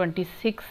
26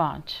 5।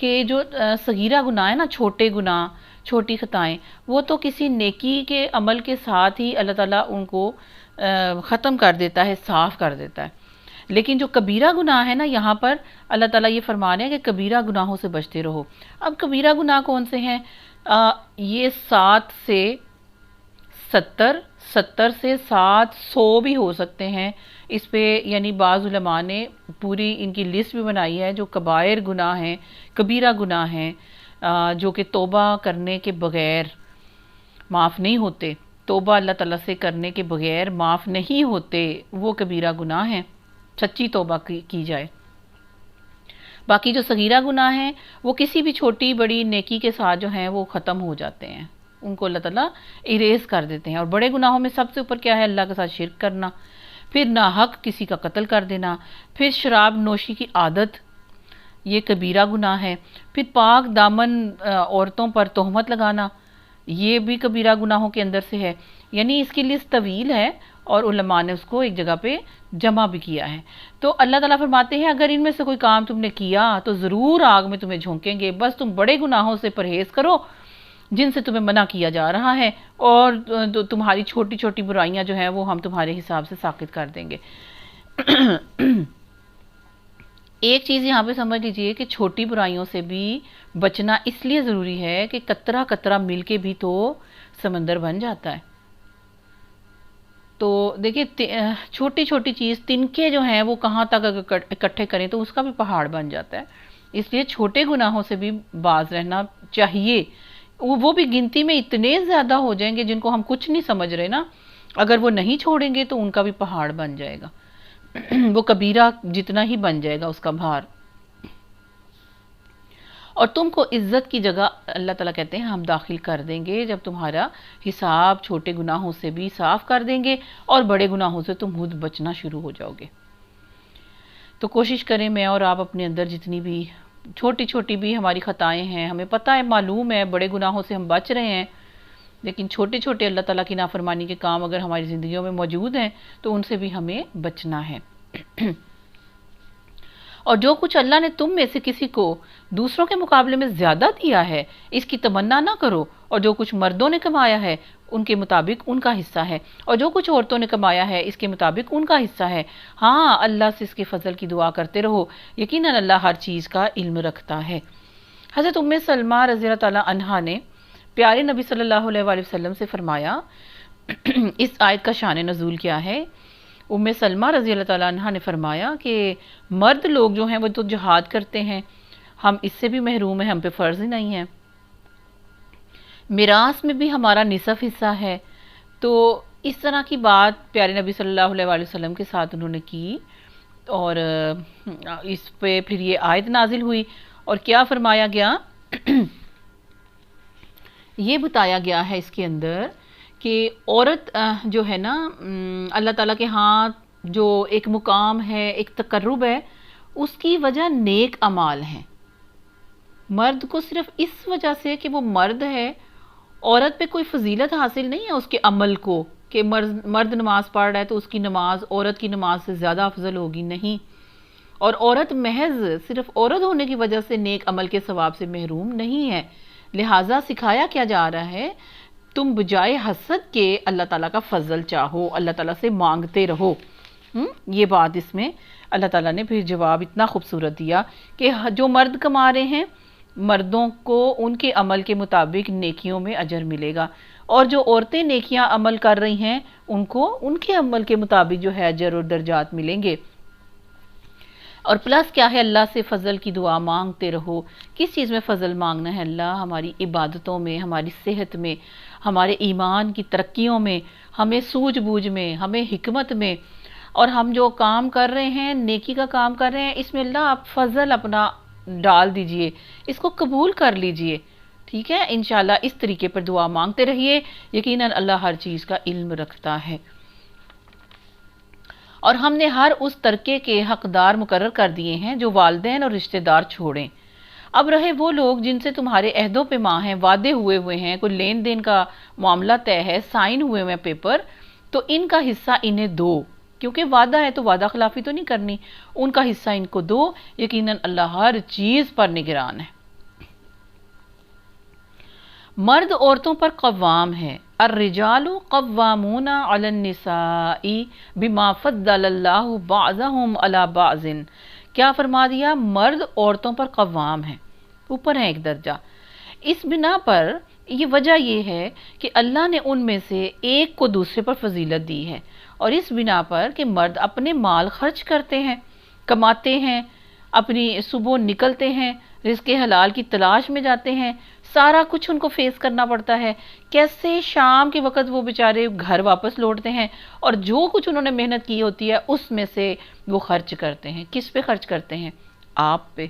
کہ جو صغیرہ گناہ ہے نا، چھوٹے گناہ، چھوٹی خطائیں، وہ تو کسی نیکی کے عمل کے ساتھ ہی اللہ تعالیٰ ان کو ختم کر دیتا ہے، صاف کر دیتا ہے۔ لیکن جو کبیرہ گناہ ہے نا، یہاں پر اللہ تعالیٰ یہ فرما رہے ہیں کہ کبیرہ گناہوں سے بچتے رہو۔ اب کبیرہ گناہ کون سے ہیں؟ یہ 7 سے 70، 70 سے 700 بھی ہو سکتے ہیں۔ اس پہ یعنی بعض علماء نے پوری ان کی لسٹ بھی بنائی ہے جو کبائر گناہ ہیں، کبیرہ گناہ ہیں، جو کہ توبہ کرنے کے بغیر معاف نہیں ہوتے، توبہ اللہ تعالیٰ سے کرنے کے بغیر معاف نہیں ہوتے، وہ کبیرہ گناہ ہیں، سچی توبہ کی جائے۔ باقی جو صغیرہ گناہ ہیں وہ کسی بھی چھوٹی بڑی نیکی کے ساتھ جو ہیں وہ ختم ہو جاتے ہیں، ان کو اللہ تعالیٰ اریز کر دیتے ہیں۔ اور بڑے گناہوں میں سب سے اوپر کیا ہے؟ اللہ کے ساتھ شرک کرنا، پھر ناحق کسی کا قتل کر دینا، پھر شراب نوشی کی عادت، یہ کبیرہ گناہ ہے، پھر پاک دامن عورتوں پر تہمت لگانا، یہ بھی کبیرہ گناہوں کے اندر سے ہے۔ یعنی اس کی لسٹ طویل ہے اور علماء نے اس کو ایک جگہ پہ جمع بھی کیا ہے۔ تو اللہ تعالیٰ فرماتے ہیں اگر ان میں سے کوئی کام تم نے کیا تو ضرور آگ میں تمہیں جھونکیں گے، بس تم بڑے گناہوں سے پرہیز کرو جن سے تمہیں منع کیا جا رہا ہے، اور تمہاری چھوٹی چھوٹی برائیاں جو ہیں وہ ہم تمہارے حساب سے ساقط کر دیں گے۔ ایک چیز یہاں پہ سمجھ لیجئے کہ چھوٹی برائیوں سے بھی بچنا اس لیے ضروری ہے کہ قطرہ قطرہ مل کے بھی تو سمندر بن جاتا ہے۔ تو دیکھیں چھوٹی چھوٹی چیز، تنکے جو ہیں وہ کہاں تک اگر اکٹھے کریں تو اس کا بھی پہاڑ بن جاتا ہے۔ اس لیے چھوٹے گناہوں سے بھی باز رہنا چاہیے، وہ بھی گنتی میں اتنے زیادہ ہو جائیں گے جن کو ہم کچھ نہیں سمجھ رہے نا، اگر وہ نہیں چھوڑیں گے تو ان کا بھی پہاڑ بن جائے گا، وہ کبیرہ جتنا ہی بن جائے گا اس کا بھار۔ اور تم کو عزت کی جگہ اللہ تعالیٰ کہتے ہیں ہم داخل کر دیں گے جب تمہارا حساب چھوٹے گناہوں سے بھی صاف کر دیں گے اور بڑے گناہوں سے تم خود بچنا شروع ہو جاؤ گے۔ تو کوشش کریں میں اور آپ اپنے اندر جتنی بھی چھوٹی چھوٹی بھی ہماری خطائیں ہیں، ہمیں پتہ ہے، معلوم ہے بڑے گناہوں سے ہم بچ رہے ہیں، لیکن چھوٹے چھوٹے اللہ تعالیٰ کی نافرمانی کے کام اگر ہماری زندگیوں میں موجود ہیں تو ان سے بھی ہمیں بچنا ہے۔ اور جو کچھ اللہ نے تم میں سے کسی کو دوسروں کے مقابلے میں زیادہ دیا ہے اس کی تمنا نہ کرو، اور جو کچھ مردوں نے کمایا ہے ان کے مطابق ان کا حصہ ہے، اور جو کچھ عورتوں نے کمایا ہے اس کے مطابق ان کا حصہ ہے۔ ہاں اللہ سے اس کے فضل کی دعا کرتے رہو، یقیناً اللہ ہر چیز کا علم رکھتا ہے۔ حضرت ام سلمہ رضی اللہ تعالیٰ عنہا نے پیارے نبی صلی اللہ علیہ وآلہ وسلم سے فرمایا، اس آیت کا شان نزول کیا ہے؟ ام سلمہ رضی اللہ تعالیٰ عنہ نے فرمایا کہ مرد لوگ جو ہیں وہ تو جہاد کرتے ہیں، ہم اس سے بھی محروم ہیں، ہم پہ فرض ہی نہیں ہے، میراث میں بھی ہمارا نصف حصہ ہے۔ تو اس طرح کی بات پیارے نبی صلی اللہ علیہ وآلہ وسلم کے ساتھ انہوں نے کی، اور اس پہ پھر یہ آیت نازل ہوئی، اور کیا فرمایا گیا؟ یہ بتایا گیا ہے اس کے اندر کہ عورت جو ہے نا اللہ تعالیٰ کے ہاں جو ایک مقام ہے، ایک تقرب ہے، اس کی وجہ نیک اعمال ہیں۔ مرد کو صرف اس وجہ سے کہ وہ مرد ہے، عورت پہ کوئی فضیلت حاصل نہیں ہے اس کے عمل کو، کہ مرد نماز پڑھ رہا ہے تو اس کی نماز عورت کی نماز سے زیادہ افضل ہوگی، نہیں۔ اور عورت محض صرف عورت ہونے کی وجہ سے نیک عمل کے ثواب سے محروم نہیں ہے، لہٰذا سکھایا کیا جا رہا ہے، تم بجائے حسد کے اللہ تعالیٰ کا فضل چاہو، اللہ تعالیٰ سے مانگتے رہو۔ یہ بات اس میں اللہ تعالیٰ نے پھر جواب اتنا خوبصورت دیا کہ جو مرد کما رہے ہیں مردوں کو ان کے عمل کے مطابق نیکیوں میں اجر ملے گا، اور جو عورتیں نیکیاں عمل کر رہی ہیں ان کو ان کے عمل کے مطابق جو ہے اجر اور درجات ملیں گے۔ اور پلس کیا ہے، اللہ سے فضل کی دعا مانگتے رہو۔ کس چیز میں فضل مانگنا ہے؟ اللہ ہماری عبادتوں میں، ہماری صحت میں، ہمارے ایمان کی ترقیوں میں، ہمیں سوجھ بوجھ میں، ہمیں حکمت میں، اور ہم جو کام کر رہے ہیں، نیکی کا کام کر رہے ہیں، اس میں اللہ آپ فضل اپنا ڈال دیجئے، اس کو قبول کر لیجئے، ٹھیک ہے؟ انشاءاللہ اس طریقے پر دعا مانگتے رہیے، یقیناً اللہ ہر چیز کا علم رکھتا ہے۔ اور ہم نے ہر اس ترکے کے حقدار مقرر کر دیے ہیں جو والدین اور رشتہ دار چھوڑیں۔ اب رہے وہ لوگ جن سے تمہارے عہدوں پہ ماں ہیں، وعدے ہوئے ہیں، کوئی لین دین کا معاملہ طے ہے، سائن ہوئے ہیں پیپر، تو ان کا حصہ انہیں دو، کیونکہ وعدہ ہے تو وعدہ خلافی تو نہیں کرنی، ان کا حصہ ان کو دو، یقیناً اللہ ہر چیز پر نگران ہے۔ مرد عورتوں پر قوام ہے، الرجال قوامون علی النساء بما فضل اللہ بعضهم علی بعض، کیا فرما دیا؟ مرد عورتوں پر قوام ہے، اوپر ہے ایک درجہ۔ اس بنا پر یہ وجہ یہ ہے کہ اللہ نے ان میں سے ایک کو دوسرے پر فضیلت دی ہے، اور اس بنا پر کہ مرد اپنے مال خرچ کرتے ہیں، کماتے ہیں، اپنی صبح نکلتے ہیں، رزق حلال کی تلاش میں جاتے ہیں، سارا کچھ ان کو فیس کرنا پڑتا ہے، کیسے شام کے وقت وہ بیچارے گھر واپس لوٹتے ہیں، اور جو کچھ انہوں نے محنت کی ہوتی ہے اس میں سے وہ خرچ کرتے ہیں۔ کس پہ خرچ کرتے ہیں؟ آپ پہ،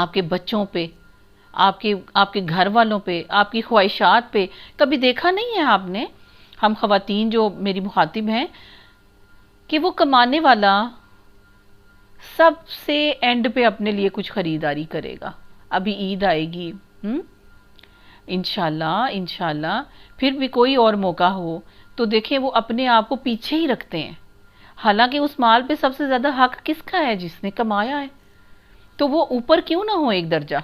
آپ کے بچوں پہ، آپ کے گھر والوں پہ، آپ کی خواہشات پہ۔ کبھی دیکھا نہیں ہے آپ نے، ہم خواتین جو میری مخاطب ہیں، کہ وہ کمانے والا سب سے اینڈ پہ اپنے لیے کچھ خریداری کرے گا، ابھی عید آئے گی، انشاءاللہ پھر بھی کوئی اور موقع ہو تو دیکھیں وہ اپنے آپ کو پیچھے ہی رکھتے ہیں، حالانکہ اس مال پہ سب سے زیادہ حق کس کا ہے؟ جس نے کمایا ہے، تو وہ اوپر کیوں نہ ہو ایک درجہ؟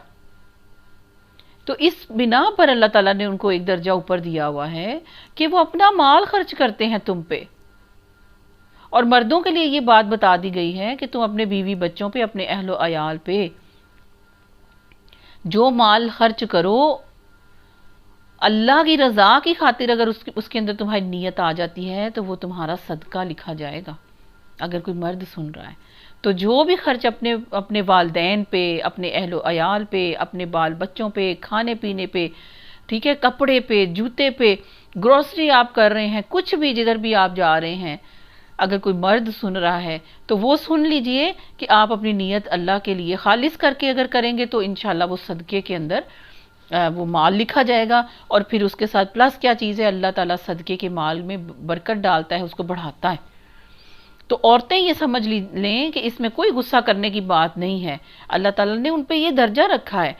تو اس بنا پر اللہ تعالیٰ نے ان کو ایک درجہ اوپر دیا ہوا ہے کہ وہ اپنا مال خرچ کرتے ہیں تم پہ۔ اور مردوں کے لیے یہ بات بتا دی گئی ہے کہ تم اپنے بیوی بچوں پہ، اپنے اہل و عیال پہ جو مال خرچ کرو، اللہ کی رضا کی خاطر اگر اس کے اندر تمہاری نیت آ جاتی ہے تو وہ تمہارا صدقہ لکھا جائے گا۔ اگر کوئی مرد سن رہا ہے تو جو بھی خرچ اپنے والدین پہ، اپنے اہل و عیال پہ، اپنے بال بچوں پہ، کھانے پینے پہ، ٹھیک ہے، کپڑے پہ، جوتے پہ، گروسری آپ کر رہے ہیں، کچھ بھی جدھر بھی آپ جا رہے ہیں، اگر کوئی مرد سن رہا ہے تو وہ سن لیجئے کہ آپ اپنی نیت اللہ کے لیے خالص کر کے اگر کریں گے تو انشاءاللہ وہ صدقے کے اندر وہ مال لکھا جائے گا، اور پھر اس کے ساتھ پلس کیا چیز ہے؟ اللہ تعالیٰ صدقے کے مال میں برکت ڈالتا ہے، اس کو بڑھاتا ہے۔ تو عورتیں یہ سمجھ لیں کہ اس میں کوئی غصہ کرنے کی بات نہیں ہے، اللہ تعالیٰ نے ان پہ یہ درجہ رکھا ہے۔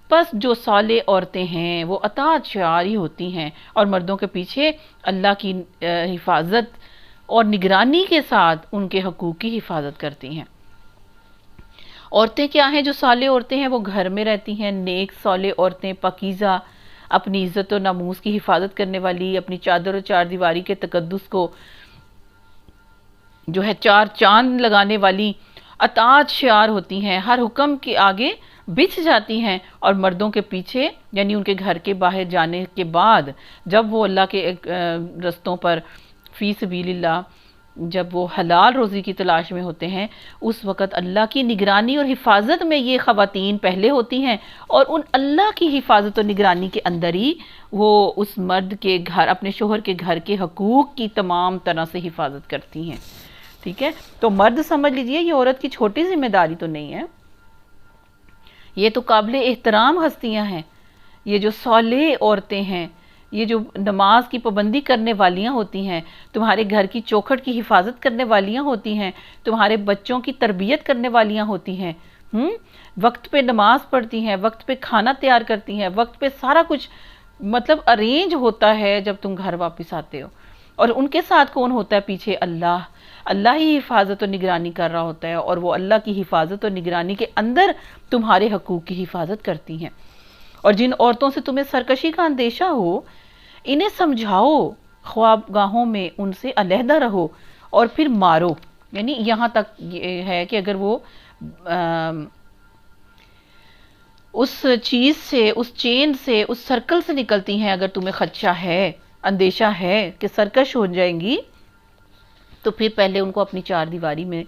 بس جو صالح عورتیں ہیں وہ اطاعت شعار ہی ہوتی ہیں، اور مردوں کے پیچھے اللہ کی حفاظت اور نگرانی کے ساتھ ان کے حقوق کی حفاظت کرتی ہیں۔ عورتیں کیا ہیں جو صالح عورتیں ہیں؟ وہ گھر میں رہتی ہیں، نیک صالح عورتیں، پاکیزہ، اپنی عزت و ناموس کی حفاظت کرنے والی، اپنی چادر و چار دیواری کے تقدس کو جو ہے چار چاند لگانے والی، اطاعت شعار ہوتی ہیں، ہر حکم کے آگے بچھ جاتی ہیں، اور مردوں کے پیچھے یعنی ان کے گھر کے باہر جانے کے بعد جب وہ اللہ کے رستوں پر فی سبیل اللہ، جب وہ حلال روزی کی تلاش میں ہوتے ہیں، اس وقت اللہ کی نگرانی اور حفاظت میں یہ خواتین پہلے ہوتی ہیں، اور ان اللہ کی حفاظت اور نگرانی کے اندر ہی وہ اس مرد کے گھر، اپنے شوہر کے گھر کے حقوق کی تمام طرح سے حفاظت کرتی ہیں۔ ٹھیک ہے، تو مرد سمجھ لیجئے یہ عورت کی چھوٹی ذمہ داری تو نہیں ہے، یہ تو قابل احترام ہستیاں ہیں، یہ جو صالح عورتیں ہیں، یہ جو نماز کی پابندی کرنے والیاں ہوتی ہیں، تمہارے گھر کی چوکھٹ کی حفاظت کرنے والیاں ہوتی ہیں، تمہارے بچوں کی تربیت کرنے والیاں ہوتی ہیں، وقت پہ نماز پڑھتی ہیں، وقت پہ کھانا تیار کرتی ہیں، وقت پہ سارا کچھ مطلب ارینج ہوتا ہے جب تم گھر واپس آتے ہو، اور ان کے ساتھ کون ہوتا ہے پیچھے؟ اللہ ہی حفاظت و نگرانی کر رہا ہوتا ہے، اور وہ اللہ کی حفاظت و نگرانی کے اندر تمہارے حقوق کی حفاظت کرتی ہیں۔ اور جن عورتوں سے تمہیں سرکشی کا اندیشہ ہو، انہیں سمجھاؤ، خوابگاہوں میں ان سے علیحدہ رہو، اور پھر مارو۔ یعنی یہاں تک یہ ہے کہ اگر وہ اس چیز سے، اس چین سے، اس سرکل سے نکلتی ہیں، اگر تمہیں خدشہ ہے، اندیشہ ہے کہ سرکش ہو جائیں گی، تو پھر پہلے ان کو اپنی چار دیواری میں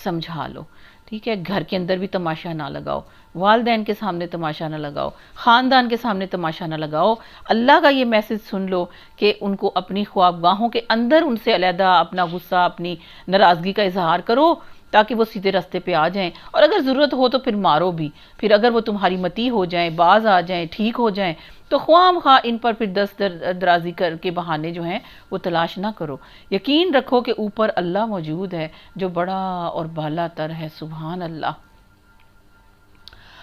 سمجھا لو۔ ٹھیک ہے، گھر کے اندر بھی تماشا نہ لگاؤ، والدین کے سامنے تماشا نہ لگاؤ، خاندان کے سامنے تماشا نہ لگاؤ، اللہ کا یہ میسج سن لو کہ ان کو اپنی خوابگاہوں کے اندر ان سے علیحدہ اپنا غصہ، اپنی ناراضگی کا اظہار کرو، تاکہ وہ سیدھے راستے پہ آ جائیں، اور اگر ضرورت ہو تو پھر مارو بھی، پھر اگر وہ تمہاری متی ہو جائیں، باز آ جائیں، ٹھیک ہو جائیں، تو خواہ مخواہ ان پر پھر دست درازی کر کے بہانے جو ہیں وہ تلاش نہ کرو۔ یقین رکھو کہ اوپر اللہ موجود ہے جو بڑا اور بالا تر ہے، سبحان اللہ۔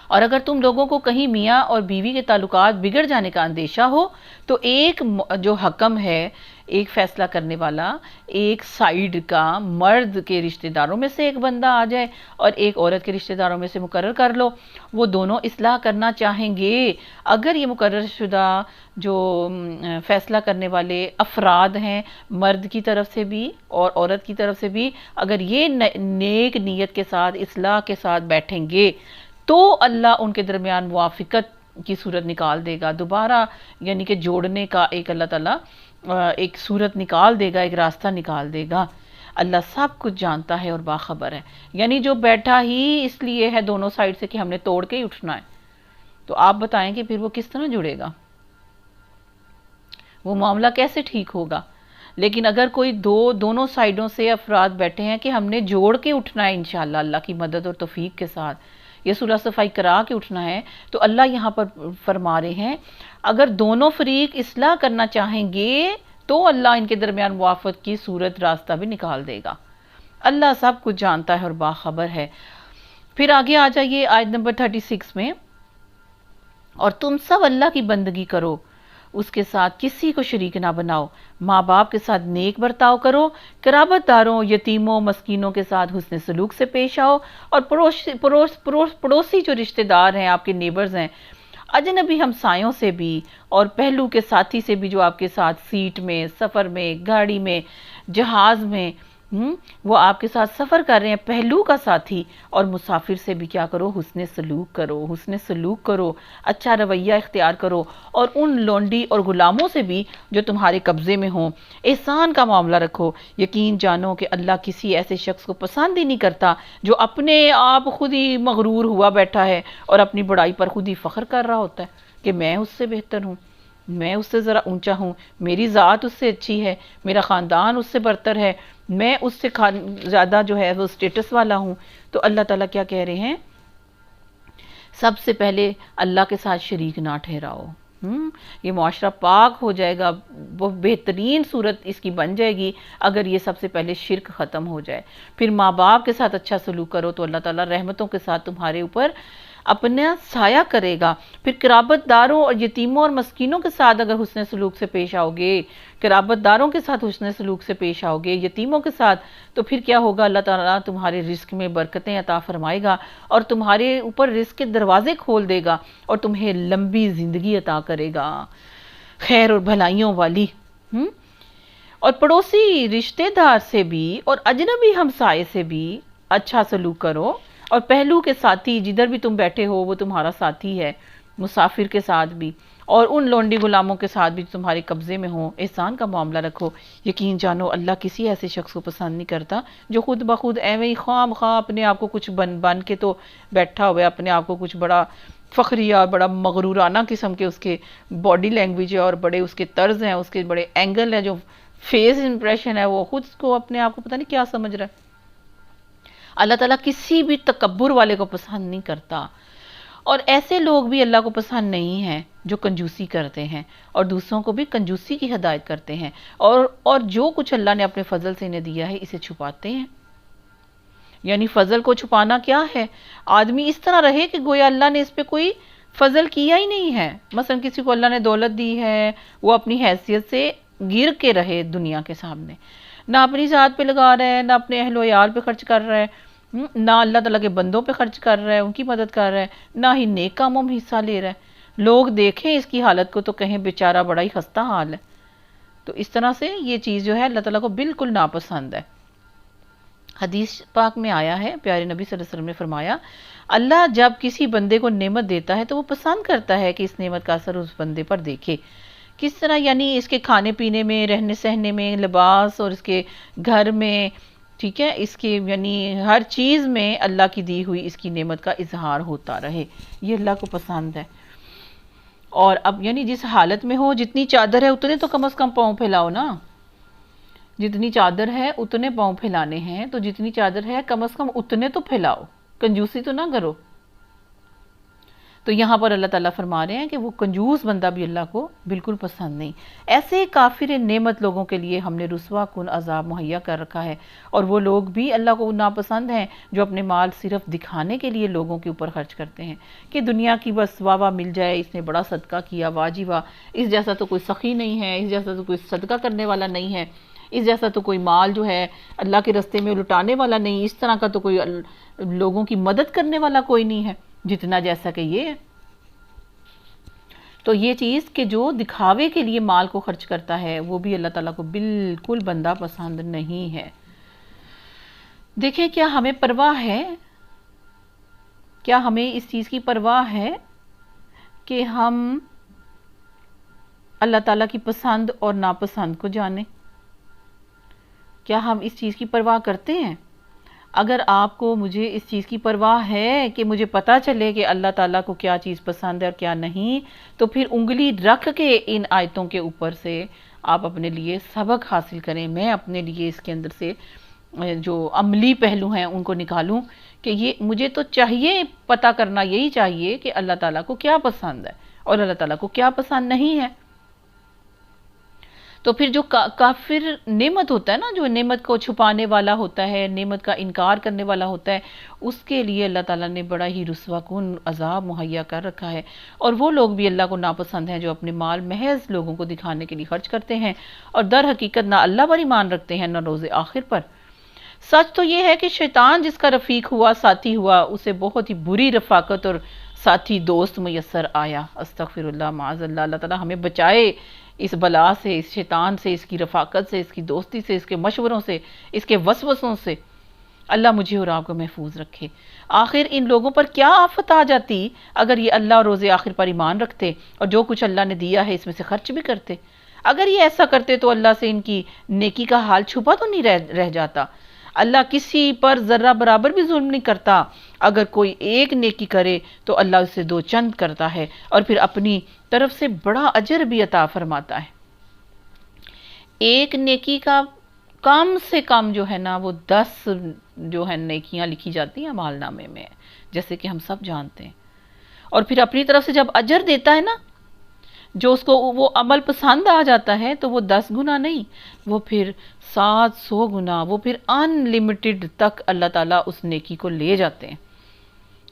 اور اگر تم لوگوں کو کہیں میاں اور بیوی کے تعلقات بگڑ جانے کا اندیشہ ہو تو ایک جو حکم ہے، ایک فیصلہ کرنے والا ایک سائیڈ کا مرد کے رشتہ داروں میں سے ایک بندہ آ جائے اور ایک عورت کے رشتہ داروں میں سے مقرر کر لو، وہ دونوں اصلاح کرنا چاہیں گے، اگر یہ مقرر شدہ جو فیصلہ کرنے والے افراد ہیں مرد کی طرف سے بھی اور عورت کی طرف سے بھی، اگر یہ نیک نیت کے ساتھ اصلاح کے ساتھ بیٹھیں گے تو اللہ ان کے درمیان موافقت کی صورت نکال دے گا، دوبارہ یعنی کہ جوڑنے کا ایک اللہ تعالیٰ ایک صورت نکال دے گا، ایک راستہ نکال دے گا۔ اللہ سب کچھ جانتا ہے اور باخبر ہے، یعنی جو بیٹھا ہی اس لیے ہے دونوں سائڈ سے کہ ہم نے توڑ کے ہی اٹھنا ہے، تو آپ بتائیں کہ پھر وہ کس طرح جڑے گا، وہ معاملہ کیسے ٹھیک ہوگا؟ لیکن اگر کوئی دونوں سائیڈوں سے افراد بیٹھے ہیں کہ ہم نے جوڑ کے اٹھنا ہے انشاءاللہ اللہ کی مدد اور توفیق کے ساتھ، یہ صلح صفائی کرا کے اٹھنا ہے، تو اللہ یہاں پر فرما رہے ہیں اگر دونوں فریق اصلاح کرنا چاہیں گے تو اللہ ان کے درمیان موافقت کی صورت راستہ بھی نکال دے گا۔ اللہ سب کچھ جانتا ہے اور باخبر ہے۔ پھر آگے آ جائیے آیت نمبر 36 میں، اور تم سب اللہ کی بندگی کرو، اس کے ساتھ کسی کو شریک نہ بناؤ، ماں باپ کے ساتھ نیک برتاؤ کرو، قرابت داروں، یتیموں، مسکینوں کے ساتھ حسن سلوک سے پیش آؤ، اور پڑوسی جو رشتہ دار ہیں، آپ کے نیبرز ہیں، اجنبی ہمسایوں سے بھی، اور پہلو کے ساتھی سے بھی جو آپ کے ساتھ سیٹ میں، سفر میں، گاڑی میں، جہاز میں وہ آپ کے ساتھ سفر کر رہے ہیں، پہلو کا ساتھی، اور مسافر سے بھی کیا کرو؟ حسن سلوک کرو، حسن سلوک کرو، اچھا رویہ اختیار کرو، اور ان لونڈی اور غلاموں سے بھی جو تمہارے قبضے میں ہوں احسان کا معاملہ رکھو، یقین جانو کہ اللہ کسی ایسے شخص کو پسند ہی نہیں کرتا جو اپنے آپ خود ہی مغرور ہوا بیٹھا ہے اور اپنی بڑائی پر خود ہی فخر کر رہا ہوتا ہے کہ میں اس سے بہتر ہوں، میں اس سے ذرا اونچا ہوں، میری ذات اس سے اچھی ہے، میرا خاندان اس سے برتر ہے، میں اس سے زیادہ جو ہے وہ سٹیٹس والا ہوں۔ تو اللہ تعالیٰ کیا کہہ رہے ہیں؟ سب سے پہلے اللہ کے ساتھ شریک نہ ٹھہراؤ۔ یہ معاشرہ پاک ہو جائے گا، وہ بہترین صورت اس کی بن جائے گی اگر یہ سب سے پہلے شرک ختم ہو جائے۔ پھر ماں باپ کے ساتھ اچھا سلوک کرو تو اللہ تعالیٰ رحمتوں کے ساتھ تمہارے اوپر اپنا سایہ کرے گا۔ پھر قرابت داروں اور یتیموں اور مسکینوں کے ساتھ اگر حسن سلوک سے پیش آؤ گے، قرابت داروں کے ساتھ حسن سلوک سے پیش آؤ گے، یتیموں کے ساتھ، تو پھر کیا ہوگا؟ اللہ تعالیٰ تمہارے رزق میں برکتیں عطا فرمائے گا اور تمہارے اوپر رزق کے دروازے کھول دے گا اور تمہیں لمبی زندگی عطا کرے گا، خیر اور بھلائیوں والی۔ اور پڑوسی رشتہ دار سے بھی اور اجنبی ہمسائے سے بھی اچھا سلوک کرو، اور پہلو کے ساتھی جدھر بھی تم بیٹھے ہو وہ تمہارا ساتھی ہے، مسافر کے ساتھ بھی، اور ان لونڈی غلاموں کے ساتھ بھی تمہارے قبضے میں ہوں احسان کا معاملہ رکھو، یقین جانو اللہ کسی ایسے شخص کو پسند نہیں کرتا جو خود بخود ایویں ہی خواہ مخواہ اپنے آپ کو کچھ بن کے تو بیٹھا ہوا ہے، اپنے آپ کو کچھ بڑا فخریہ اور بڑا مغرورانہ قسم کے اس کے باڈی لینگویج ہے اور بڑے اس کے طرز ہیں، اس کے بڑے اینگل ہیں، جو فیس امپریشن ہے، وہ خود کو اپنے آپ کو پتہ نہیں کیا سمجھ رہا ہے۔ اللہ تعالیٰ کسی بھی تکبر والے کو پسند نہیں کرتا، اور ایسے لوگ بھی اللہ کو پسند نہیں ہیں جو کنجوسی کرتے ہیں اور دوسروں کو بھی کنجوسی کی ہدایت کرتے ہیں، اور جو کچھ اللہ نے اپنے فضل سے انہیں دیا ہے اسے چھپاتے ہیں۔ یعنی فضل کو چھپانا کیا ہے؟ آدمی اس طرح رہے کہ گویا اللہ نے اس پہ کوئی فضل کیا ہی نہیں ہے۔ مثلا کسی کو اللہ نے دولت دی ہے، وہ اپنی حیثیت سے گر کے رہے دنیا کے سامنے، نہ اپنی ذات پہ لگا رہا ہے، نہ اپنے اہل و عیال پہ خرچ کر رہا ہے، نہ اللہ تعالیٰ کے بندوں پہ خرچ کر رہا ہے، ان کی مدد کر رہا ہے، نہ ہی نیک کاموں میں حصہ لے رہا ہے۔ لوگ دیکھیں اس کی حالت کو تو کہیں بیچارہ بڑا ہی خستہ حال ہے۔ تو اس طرح سے یہ چیز جو ہے اللہ تعالیٰ کو بالکل ناپسند ہے۔ حدیث پاک میں آیا ہے، پیارے نبی صلی اللہ علیہ وسلم نے فرمایا، اللہ جب کسی بندے کو نعمت دیتا ہے تو وہ پسند کرتا ہے کہ اس نعمت کا اثر اس بندے پر دیکھے۔ کس طرح؟ یعنی اس کے کھانے پینے میں، رہنے سہنے میں، لباس اور اس کے گھر میں، ٹھیک ہے، اس کے یعنی ہر چیز میں اللہ کی دی ہوئی اس کی نعمت کا اظہار ہوتا رہے، یہ اللہ کو پسند ہے۔ اور اب یعنی جس حالت میں ہو، جتنی چادر ہے اتنے تو کم از کم پاؤں پھیلاؤ نا، جتنی چادر ہے اتنے پاؤں پھیلانے ہیں، تو جتنی چادر ہے کم از کم اتنے تو پھیلاؤ، کنجوسی تو نہ کرو۔ تو یہاں پر اللہ تعالیٰ فرما رہے ہیں کہ وہ کنجوس بندہ بھی اللہ کو بالکل پسند نہیں. ایسے کافر نعمت لوگوں کے لیے ہم نے رسوا کن عذاب مہیا کر رکھا ہے، اور وہ لوگ بھی اللہ کو ناپسند ہیں جو اپنے مال صرف دکھانے کے لیے لوگوں کے اوپر خرچ کرتے ہیں کہ دنیا کی بس واہ واہ مل جائے، اس نے بڑا صدقہ کیا، واہ جی واہ، اس جیسا تو کوئی سخی نہیں ہے، اس جیسا تو کوئی صدقہ کرنے والا نہیں ہے، اس جیسا تو کوئی مال جو ہے اللہ کے رستے میں لٹانے والا نہیں، اس طرح کا تو کوئی لوگوں کی مدد کرنے والا کوئی نہیں ہے جتنا جیسا کہ یہ ہے. تو یہ چیز کہ جو دکھاوے کے لیے مال کو خرچ کرتا ہے وہ بھی اللہ تعالیٰ کو بالکل بندہ پسند نہیں ہے. دیکھیں کیا ہمیں پرواہ ہے، کیا ہمیں اس چیز کی پرواہ ہے کہ ہم اللہ تعالیٰ کی پسند اور ناپسند کو جانیں؟ کیا ہم اس چیز کی پرواہ کرتے ہیں؟ اگر آپ کو مجھے اس چیز کی پرواہ ہے کہ مجھے پتہ چلے کہ اللہ تعالیٰ کو کیا چیز پسند ہے اور کیا نہیں، تو پھر انگلی رکھ کے ان آیتوں کے اوپر سے آپ اپنے لیے سبق حاصل کریں. میں اپنے لیے اس کے اندر سے جو عملی پہلو ہیں ان کو نکالوں کہ یہ مجھے تو چاہیے، پتہ کرنا یہی چاہیے کہ اللہ تعالیٰ کو کیا پسند ہے اور اللہ تعالیٰ کو کیا پسند نہیں ہے. تو پھر جو کافر نعمت ہوتا ہے نا، جو نعمت کو چھپانے والا ہوتا ہے، نعمت کا انکار کرنے والا ہوتا ہے، اس کے لیے اللہ تعالیٰ نے بڑا ہی رسوا کن عذاب مہیا کر رکھا ہے. اور وہ لوگ بھی اللہ کو ناپسند ہیں جو اپنے مال محض لوگوں کو دکھانے کے لیے خرچ کرتے ہیں اور در حقیقت نہ اللہ پر ایمان رکھتے ہیں نہ روز آخر پر. سچ تو یہ ہے کہ شیطان جس کا رفیق ہوا، ساتھی ہوا، اسے بہت ہی بری رفاقت اور ساتھی دوست میسر آیا. استغفر اللہ، معاذ اللہ. اللہ تعالیٰ ہمیں بچائے اس بلا سے، اس شیطان سے، اس کی رفاقت سے، اس کی دوستی سے، اس کے مشوروں سے، اس کے وسوسوں سے. اللہ مجھے اور آپ کو محفوظ رکھے. آخر ان لوگوں پر کیا آفت آ جاتی اگر یہ اللہ اور روز آخر پر ایمان رکھتے اور جو کچھ اللہ نے دیا ہے اس میں سے خرچ بھی کرتے. اگر یہ ایسا کرتے تو اللہ سے ان کی نیکی کا حال چھپا تو نہیں رہ جاتا. اللہ کسی پر ذرہ برابر بھی ظلم نہیں کرتا. اگر کوئی ایک نیکی کرے تو اللہ اسے دو چند کرتا ہے اور پھر اپنی طرف سے بڑا اجر بھی عطا فرماتا ہے. ایک نیکی کا کم سے کم جو ہے نا وہ 10 جو ہے نیکیاں لکھی جاتی ہیں اعمال نامے میں، جیسے کہ ہم سب جانتے ہیں. اور پھر اپنی طرف سے جب اجر دیتا ہے نا، جو اس کو وہ عمل پسند آ جاتا ہے تو وہ 10 گنا نہیں، وہ پھر 700 گنا، وہ پھر ان لمیٹڈ تک اللہ تعالیٰ اس نیکی کو لے جاتے ہیں.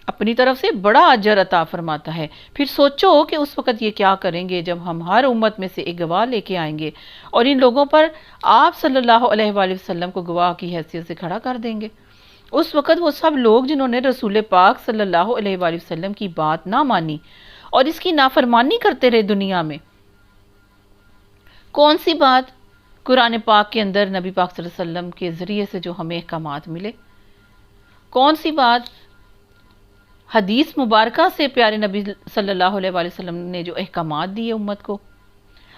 اپنی طرف سے بڑا اجر عطا فرماتا ہے. پھر سوچو کہ اس وقت یہ کیا کریں گے جب ہم ہر امت میں سے ایک گواہ لے کے آئیں گے اور ان لوگوں پر آپ صلی اللہ علیہ وآلہ وسلم کو گواہ کی حیثیت سے کھڑا کر دیں گے. اس وقت وہ سب لوگ جنہوں نے رسول پاک صلی اللہ علیہ وآلہ وسلم کی بات نہ مانی اور اس کی نافرمانی کرتے رہے دنیا میں. کون سی بات؟ قرآن پاک کے اندر نبی پاک صلی اللہ علیہ وسلم کے ذریعے سے جو ہمیں احکامات ملے. کون سی بات؟ حدیث مبارکہ سے پیارے نبی صلی اللہ علیہ وآلہ وسلم نے جو احکامات دیے امت کو.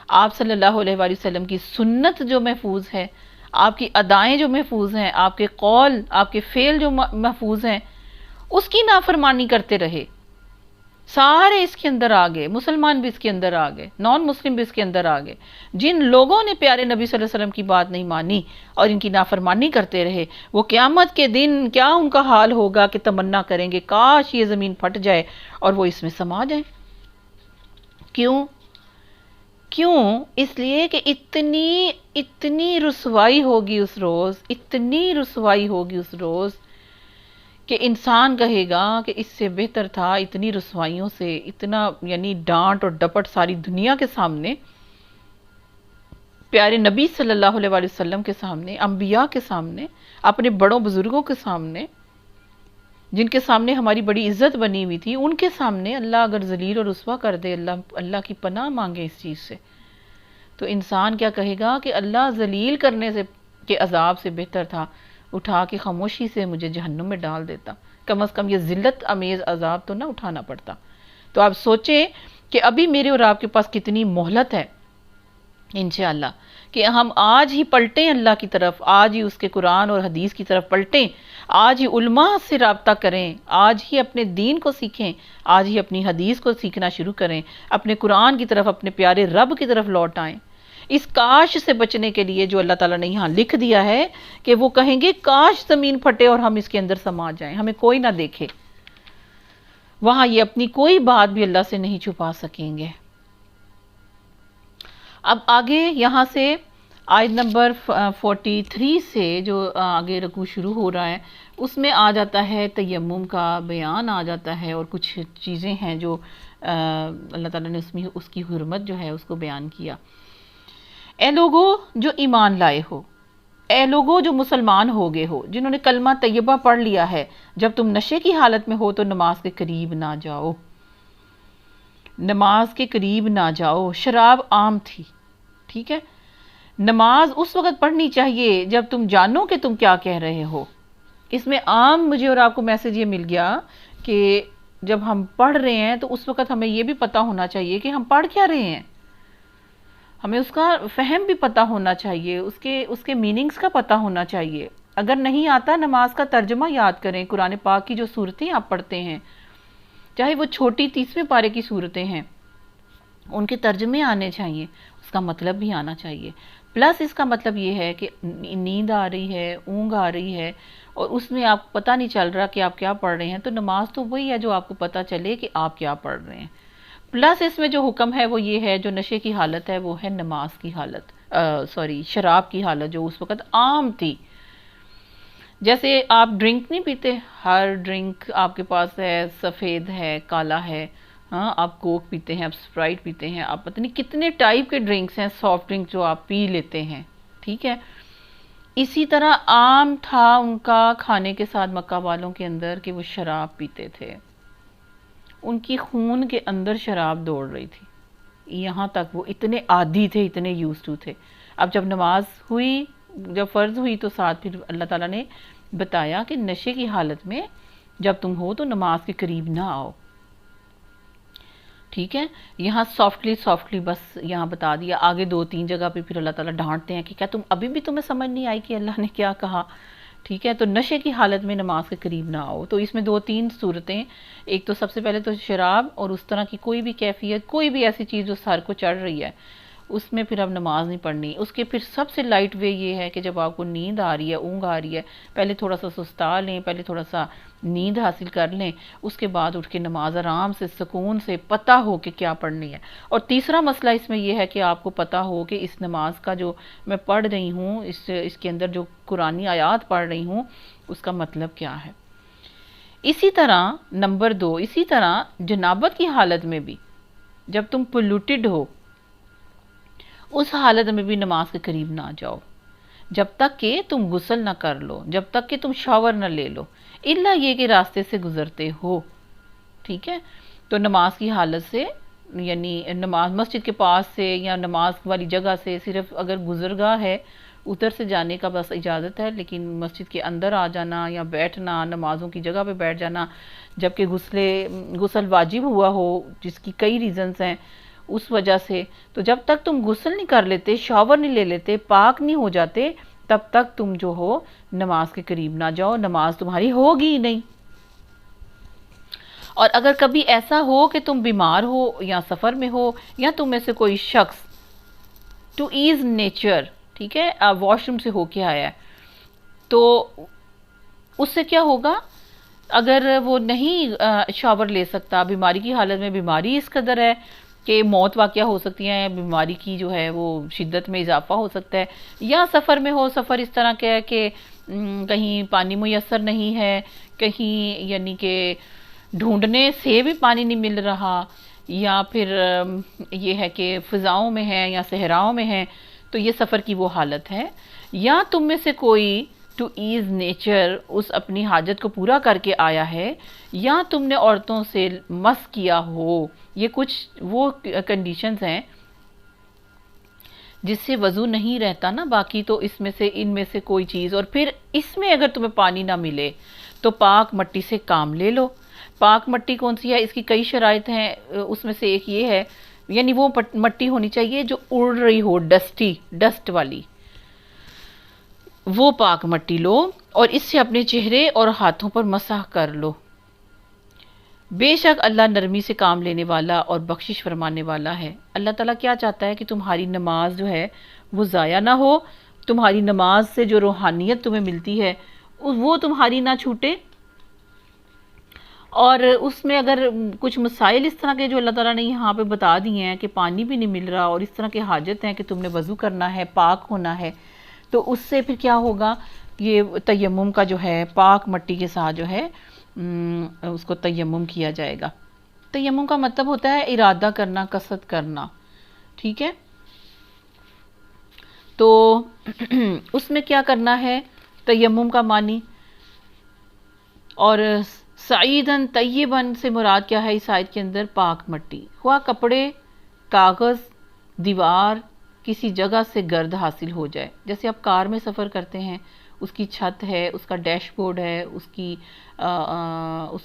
آپ صلی اللہ علیہ وآلہ وسلم کی سنت جو محفوظ ہے، آپ کی ادائیں جو محفوظ ہیں، آپ کے قول، آپ کے فعل جو محفوظ ہیں، اس کی نافرمانی کرتے رہے. سارے اس کے اندر آ گئے، مسلمان بھی اس کے اندر آ گئے، نان مسلم بھی اس کے اندر آ گئے. جن لوگوں نے پیارے نبی صلی اللہ علیہ وسلم کی بات نہیں مانی اور ان کی نافرمانی کرتے رہے، وہ قیامت کے دن کیا ان کا حال ہوگا کہ تمنا کریں گے کاش یہ زمین پھٹ جائے اور وہ اس میں سما جائیں. کیوں؟ اس لیے کہ اتنی رسوائی ہوگی اس روز، اتنی رسوائی ہوگی اس روز کہ انسان کہے گا کہ اس سے بہتر تھا اتنی رسوائیوں سے، اتنا یعنی ڈانٹ اور ڈپٹ ساری دنیا کے سامنے، پیارے نبی صلی اللہ علیہ وآلہ وسلم کے سامنے، انبیاء کے سامنے، اپنے بڑوں بزرگوں کے سامنے، جن کے سامنے ہماری بڑی عزت بنی ہوئی تھی، ان کے سامنے اللہ اگر ذلیل اور رسوا کر دے، اللہ کی پناہ مانگے اس چیز سے، تو انسان کیا کہے گا کہ اللہ ذلیل کرنے سے کے عذاب سے بہتر تھا اٹھا کے خاموشی سے مجھے جہنم میں ڈال دیتا، کم از کم یہ ذلت امیز عذاب تو نہ اٹھانا پڑتا. تو آپ سوچیں کہ ابھی میرے اور آپ کے پاس کتنی مہلت ہے انشاءاللہ کہ ہم آج ہی پلٹیں اللہ کی طرف، آج ہی اس کے قرآن اور حدیث کی طرف پلٹیں، آج ہی علماء سے رابطہ کریں، آج ہی اپنے دین کو سیکھیں، آج ہی اپنی حدیث کو سیکھنا شروع کریں، اپنے قرآن کی طرف، اپنے پیارے رب کی طرف لوٹ آئیں. اس کاش سے بچنے کے لیے جو اللہ تعالیٰ نے یہاں لکھ دیا ہے کہ وہ کہیں گے کاش زمین پھٹے اور ہم اس کے اندر سما جائیں، ہمیں کوئی نہ دیکھے. وہاں یہ اپنی کوئی بات بھی اللہ سے نہیں چھپا سکیں گے۔ اب آگے یہاں سے آیت نمبر 43 سے جو آگے رکوع شروع ہو رہا ہے، اس میں آ جاتا ہے تیمم کا بیان آ جاتا ہے، اور کچھ چیزیں ہیں جو اللہ تعالیٰ نے اس کی حرمت جو ہے اس کو بیان کیا۔ اے لوگو جو ایمان لائے ہو، اے لوگو جو مسلمان ہو گئے ہو، جنہوں نے کلمہ طیبہ پڑھ لیا ہے، جب تم نشے کی حالت میں ہو تو نماز کے قریب نہ جاؤ، نماز کے قریب نہ جاؤ۔ شراب عام تھی، ٹھیک ہے، نماز اس وقت پڑھنی چاہیے جب تم جانو کہ تم کیا کہہ رہے ہو۔ اس میں عام مجھے اور آپ کو میسج یہ مل گیا کہ جب ہم پڑھ رہے ہیں تو اس وقت ہمیں یہ بھی پتہ ہونا چاہیے کہ ہم پڑھ کیا رہے ہیں، ہمیں اس کا فہم بھی پتہ ہونا چاہیے، اس کے میننگز کا پتہ ہونا چاہیے۔ اگر نہیں آتا، نماز کا ترجمہ یاد کریں، قرآن پاک کی جو صورتیں آپ پڑھتے ہیں، چاہے وہ چھوٹی 30ویں پارے کی صورتیں ہیں، ان کے ترجمے آنے چاہیے، اس کا مطلب بھی آنا چاہیے۔ پلس اس کا مطلب یہ ہے کہ نیند آ رہی ہے، اونگ آ رہی ہے، اور اس میں آپ کو پتہ نہیں چل رہا کہ آپ کیا پڑھ رہے ہیں، تو نماز تو وہی ہے جو آپ کو پتہ چلے کہ آپ کیا پڑھ رہے ہیں۔ پلس اس میں جو حکم ہے وہ یہ ہے، جو نشے کی حالت ہے وہ ہے نماز کی حالت، شراب کی حالت جو اس وقت عام تھی۔ جیسے آپ ڈرنک نہیں پیتے، ہر ڈرنک آپ کے پاس ہے، سفید ہے، کالا ہے، ہاں آپ کوک پیتے ہیں، آپ اسپرائٹ پیتے ہیں، آپ پتہ نہیں کتنے ٹائپ کے ڈرنکس ہیں، سافٹ ڈرنک جو آپ پی لیتے ہیں، ٹھیک ہے۔ اسی طرح عام تھا ان کا کھانے کے ساتھ مکہ والوں کے اندر کہ وہ شراب پیتے تھے، ان کی خون کے اندر شراب دوڑ رہی تھی، یہاں تک وہ اتنے عادی تھے، اتنے یوز ٹو تھے۔ اب جب نماز ہوئی، جب فرض ہوئی، تو ساتھ پھر اللہ تعالیٰ نے بتایا کہ نشے کی حالت میں جب تم ہو تو نماز کے قریب نہ آؤ، ٹھیک ہے۔ یہاں سافٹلی بس یہاں بتا دیا، آگے 2-3 جگہ پہ پھر اللہ تعالیٰ ڈانٹتے ہیں کہ کیا تم ابھی بھی تمہیں سمجھ نہیں آئی کہ اللہ نے کیا کہا، ٹھیک ہے۔ تو نشے کی حالت میں نماز کے قریب نہ آؤ، تو اس میں 2-3 صورتیں، ایک تو سب سے پہلے تو شراب، اور اس طرح کی کوئی بھی کیفیت، کوئی بھی ایسی چیز جو سر کو چڑھ رہی ہے، اس میں پھر اب نماز نہیں پڑھنی۔ اس کے پھر سب سے لائٹ وے یہ ہے کہ جب آپ کو نیند آ رہی ہے، اونگ آ رہی ہے، پہلے تھوڑا سا سستا لیں، پہلے تھوڑا سا نیند حاصل کر لیں، اس کے بعد اٹھ کے نماز آرام سے سکون سے پتہ ہو کہ کیا پڑھنی ہے۔ اور تیسرا مسئلہ اس میں یہ ہے کہ آپ کو پتہ ہو کہ اس نماز کا جو میں پڑھ رہی ہوں، اس کے اندر جو قرآنی آیات پڑھ رہی ہوں، اس کا مطلب کیا ہے۔ اسی طرح نمبر 2، اسی طرح جنابت کی حالت میں بھی جب تم پولوٹڈ ہو، اس حالت میں بھی نماز کے قریب نہ جاؤ جب تک کہ تم غسل نہ کر لو، جب تک کہ تم شاور نہ لے لو، الا یہ کہ راستے سے گزرتے ہو، ٹھیک ہے۔ تو نماز کی حالت سے، یعنی نماز مسجد کے پاس سے یا نماز والی جگہ سے صرف اگر گزرگاہ ہے ادھر سے جانے کا بس اجازت ہے، لیکن مسجد کے اندر آ جانا یا بیٹھنا، نمازوں کی جگہ پہ بیٹھ جانا، جبکہ غسل واجب ہوا ہو، جس کی کئی ریزنز ہیں، اس وجہ سے، تو جب تک تم غسل نہیں کر لیتے، شاور نہیں لے لیتے، پاک نہیں ہو جاتے، تب تک تم جو ہو نماز کے قریب نہ جاؤ، نماز تمہاری ہوگی ہی نہیں۔ اور اگر کبھی ایسا ہو کہ تم بیمار ہو یا سفر میں ہو، یا تم میں سے کوئی شخص ٹو ایز نیچر، ٹھیک ہے، واش روم سے ہو کے آیا ہے، تو اس سے کیا ہوگا؟ اگر وہ نہیں شاور لے سکتا، بیماری کی حالت میں، بیماری اس قدر ہے کہ موت واقعہ ہو سکتی ہے، بیماری کی جو ہے وہ شدت میں اضافہ ہو سکتا ہے، یا سفر میں ہو، سفر اس طرح کا ہے کہ کہیں پانی میسر نہیں ہے، کہیں یعنی کہ ڈھونڈنے سے بھی پانی نہیں مل رہا، یا پھر یہ ہے کہ فضاؤں میں ہے یا صحراؤں میں ہے، تو یہ سفر کی وہ حالت ہے۔ یا تم میں سے کوئی ٹو ایز نیچر اس اپنی حاجت کو پورا کر کے آیا ہے، یا تم نے عورتوں سے مس کیا ہو، یہ کچھ وہ کنڈیشنز ہیں جس سے وضو نہیں رہتا نا، باقی تو ان میں سے کوئی چیز، اور پھر اس میں اگر تمہیں پانی نہ ملے تو پاک مٹی سے کام لے لو۔ پاک مٹی کون سی ہے؟ اس کی کئی شرائط ہیں، اس میں سے ایک یہ ہے، یعنی وہ مٹی ہونی چاہیے جو اڑ رہی ہو، ڈسٹ والی، وہ پاک مٹی لو، اور اس سے اپنے چہرے اور ہاتھوں پر مسح کر لو۔ بے شک اللہ نرمی سے کام لینے والا اور بخشش فرمانے والا ہے۔ اللہ تعالیٰ کیا چاہتا ہے کہ تمہاری نماز جو ہے وہ ضائع نہ ہو، تمہاری نماز سے جو روحانیت تمہیں ملتی ہے وہ تمہاری نہ چھوٹے، اور اس میں اگر کچھ مسائل اس طرح کے جو اللہ تعالیٰ نے یہاں پہ بتا دیے ہیں کہ پانی بھی نہیں مل رہا اور اس طرح کے حاجت ہیں کہ تم نے وضو کرنا ہے، پاک ہونا ہے، تو اس سے پھر کیا ہوگا، یہ تیمم کا جو ہے پاک مٹی کے ساتھ جو ہے اس کو تیمم کیا جائے گا۔ تیمم کا مطلب ہوتا ہے ارادہ کرنا، قصد کرنا، ٹھیک ہے؟ تو اس میں کیا کرنا ہے تیمم کا معنی، اور سعیدن طیبن سے مراد کیا ہے اس آیت کے اندر، پاک مٹی، ہوا کپڑے، کاغذ، دیوار، کسی جگہ سے گرد حاصل ہو جائے۔ جیسے آپ کار میں سفر کرتے ہیں، اس کی چھت ہے، اس کا ڈیش بورڈ ہے، اس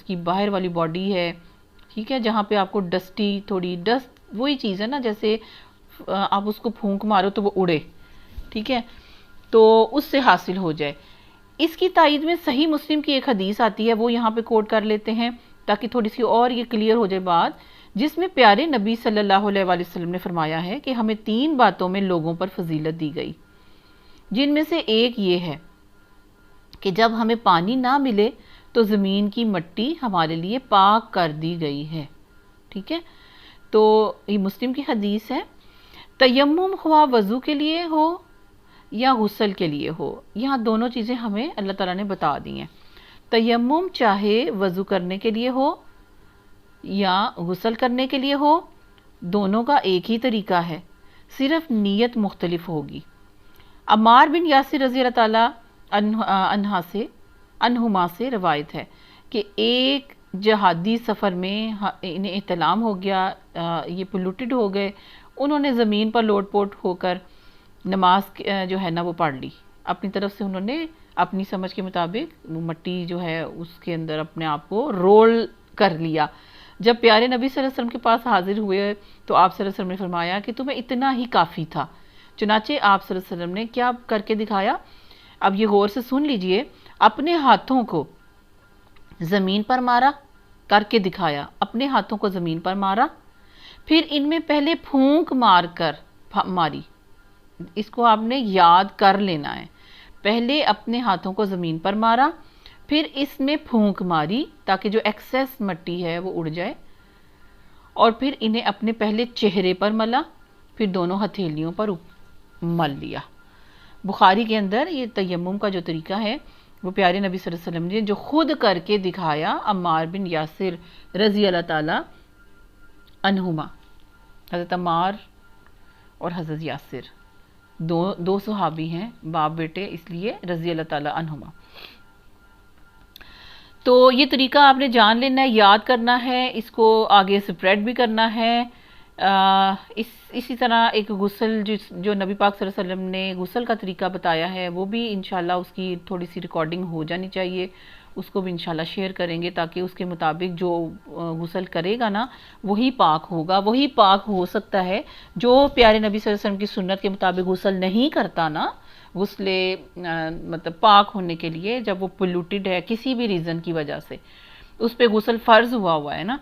کی باہر والی باڈی ہے، ٹھیک ہے، جہاں پہ آپ کو ڈسٹی، تھوڑی ڈسٹ، وہی چیز ہے نا، جیسے آپ اس کو پھونک مارو تو وہ اڑے، ٹھیک ہے، تو اس سے حاصل ہو جائے۔ اس کی تائید میں صحیح مسلم کی ایک حدیث آتی ہے، وہ یہاں پہ کوٹ کر لیتے ہیں تاکہ تھوڑی سی اور یہ کلیئر ہو جائے بات، جس میں پیارے نبی صلی اللہ علیہ وآلہ وسلم نے فرمایا ہے کہ ہمیں 3 باتوں میں لوگوں پر فضیلت دی گئی، جن میں سے ایک یہ ہے کہ جب ہمیں پانی نہ ملے تو زمین کی مٹی ہمارے لیے پاک کر دی گئی ہے، ٹھیک ہے۔ تو یہ مسلم کی حدیث ہے۔ تیمم ہوا وضو کے لیے ہو یا غسل کے لیے ہو، یہاں دونوں چیزیں ہمیں اللہ تعالیٰ نے بتا دی ہیں۔ تیمم چاہے وضو کرنے کے لیے ہو یا غسل کرنے کے لیے ہو، دونوں کا ایک ہی طریقہ ہے، صرف نیت مختلف ہوگی۔ عمار بن یاسر رضی اللہ تعالیٰ عنہما سے روایت ہے کہ ایک جہادی سفر میں انہیں احتلام ہو گیا، یہ پولوٹڈ ہو گئے، انہوں نے زمین پر لوٹ پوٹ ہو کر نماز جو ہے نا وہ پڑھ لی، اپنی طرف سے انہوں نے اپنی سمجھ کے مطابق مٹی جو ہے اس کے اندر اپنے آپ کو رول کر لیا۔ جب پیارے نبی صلی اللہ علیہ وسلم کے پاس حاضر ہوئے تو آپ صلی اللہ علیہ وسلم نے فرمایا کہ تمہیں اتنا ہی کافی تھا۔ چنانچہ آپ صلی اللہ علیہ وسلم نے کیا کر کے دکھایا، اب یہ غور سے سن لیجئے، اپنے ہاتھوں کو زمین پر مارا، کر کے دکھایا، اپنے ہاتھوں کو زمین پر مارا، پھر ان میں پہلے پھونک ماری، اس کو آپ نے یاد کر لینا ہے، پہلے اپنے ہاتھوں کو زمین پر مارا، پھر اس میں پھونک ماری تاکہ جو ایکسیس مٹی ہے وہ اڑ جائے، اور پھر انہیں اپنے پہلے چہرے پر ملا، پھر دونوں ہتھیلیوں پر مل لیا۔ بخاری کے اندر یہ تیمم کا جو طریقہ ہے وہ پیارے نبی صلی اللہ علیہ وسلم نے جو خود کر کے دکھایا، عمار بن یاسر رضی اللہ تعالی عنہما، حضرت عمار اور حضرت یاسر دو صحابی ہیں، باپ بیٹے، اس لیے رضی اللہ تعالی عنہما۔ تو یہ طریقہ آپ نے جان لینا ہے، یاد کرنا ہے، اس کو آگے سپریڈ بھی کرنا ہے۔ اسی طرح ایک غسل جو نبی پاک صلی اللہ علیہ وسلم نے غسل کا طریقہ بتایا ہے، وہ بھی انشاءاللہ اس کی تھوڑی سی ریکارڈنگ ہو جانی چاہیے، اس کو بھی انشاءاللہ شیئر کریں گے تاکہ اس کے مطابق جو غسل کرے گا نا وہی پاک ہوگا، وہی پاک ہو سکتا ہے۔ جو پیارے نبی صلی اللہ علیہ وسلم کی سنت کے مطابق غسل نہیں کرتا نا، غسل مطلب پاک ہونے کے لیے، جب وہ پولوٹڈ ہے کسی بھی ریزن کی وجہ سے، اس پہ غسل فرض ہوا ہے نا،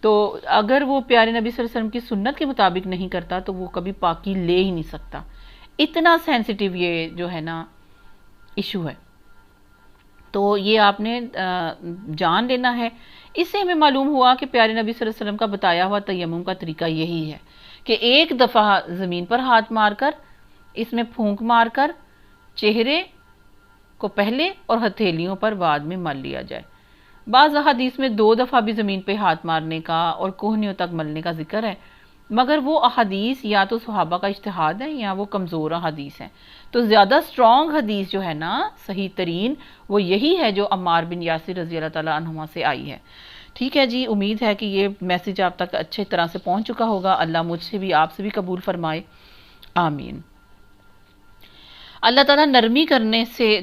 تو اگر وہ پیارے نبی صلی اللہ علیہ وسلم کی سنت کے مطابق نہیں کرتا تو وہ کبھی پاکی لے ہی نہیں سکتا۔ اتنا سینسٹیو یہ جو ہے نا ایشو ہے، تو یہ آپ نے جان لینا ہے۔ اس سے ہمیں معلوم ہوا کہ پیارے نبی صلی اللہ علیہ وسلم کا بتایا ہوا تیمم کا طریقہ یہی ہے کہ ایک دفعہ زمین پر ہاتھ مار کر، اس میں پھونک مار کر، چہرے کو پہلے اور ہتھیلیوں پر بعد میں مل لیا جائے۔ بعض احادیث میں 2 دفعہ بھی زمین پہ ہاتھ مارنے کا اور کوہنیوں تک ملنے کا ذکر ہے، مگر وہ احادیث یا تو صحابہ کا اجتہاد ہے یا وہ کمزور احادیث ہیں۔ تو زیادہ سٹرونگ حدیث جو ہے نا، صحیح ترین، وہ یہی ہے جو عمار بن یاسر رضی اللہ تعالیٰ عنہما سے آئی ہے۔ ٹھیک ہے جی، امید ہے کہ یہ میسج آپ تک اچھے طرح سے پہنچ چکا ہوگا۔ اللہ مجھ سے بھی آپ سے بھی قبول فرمائے، آمین۔ اللہ تعالیٰ نرمی کرنے سے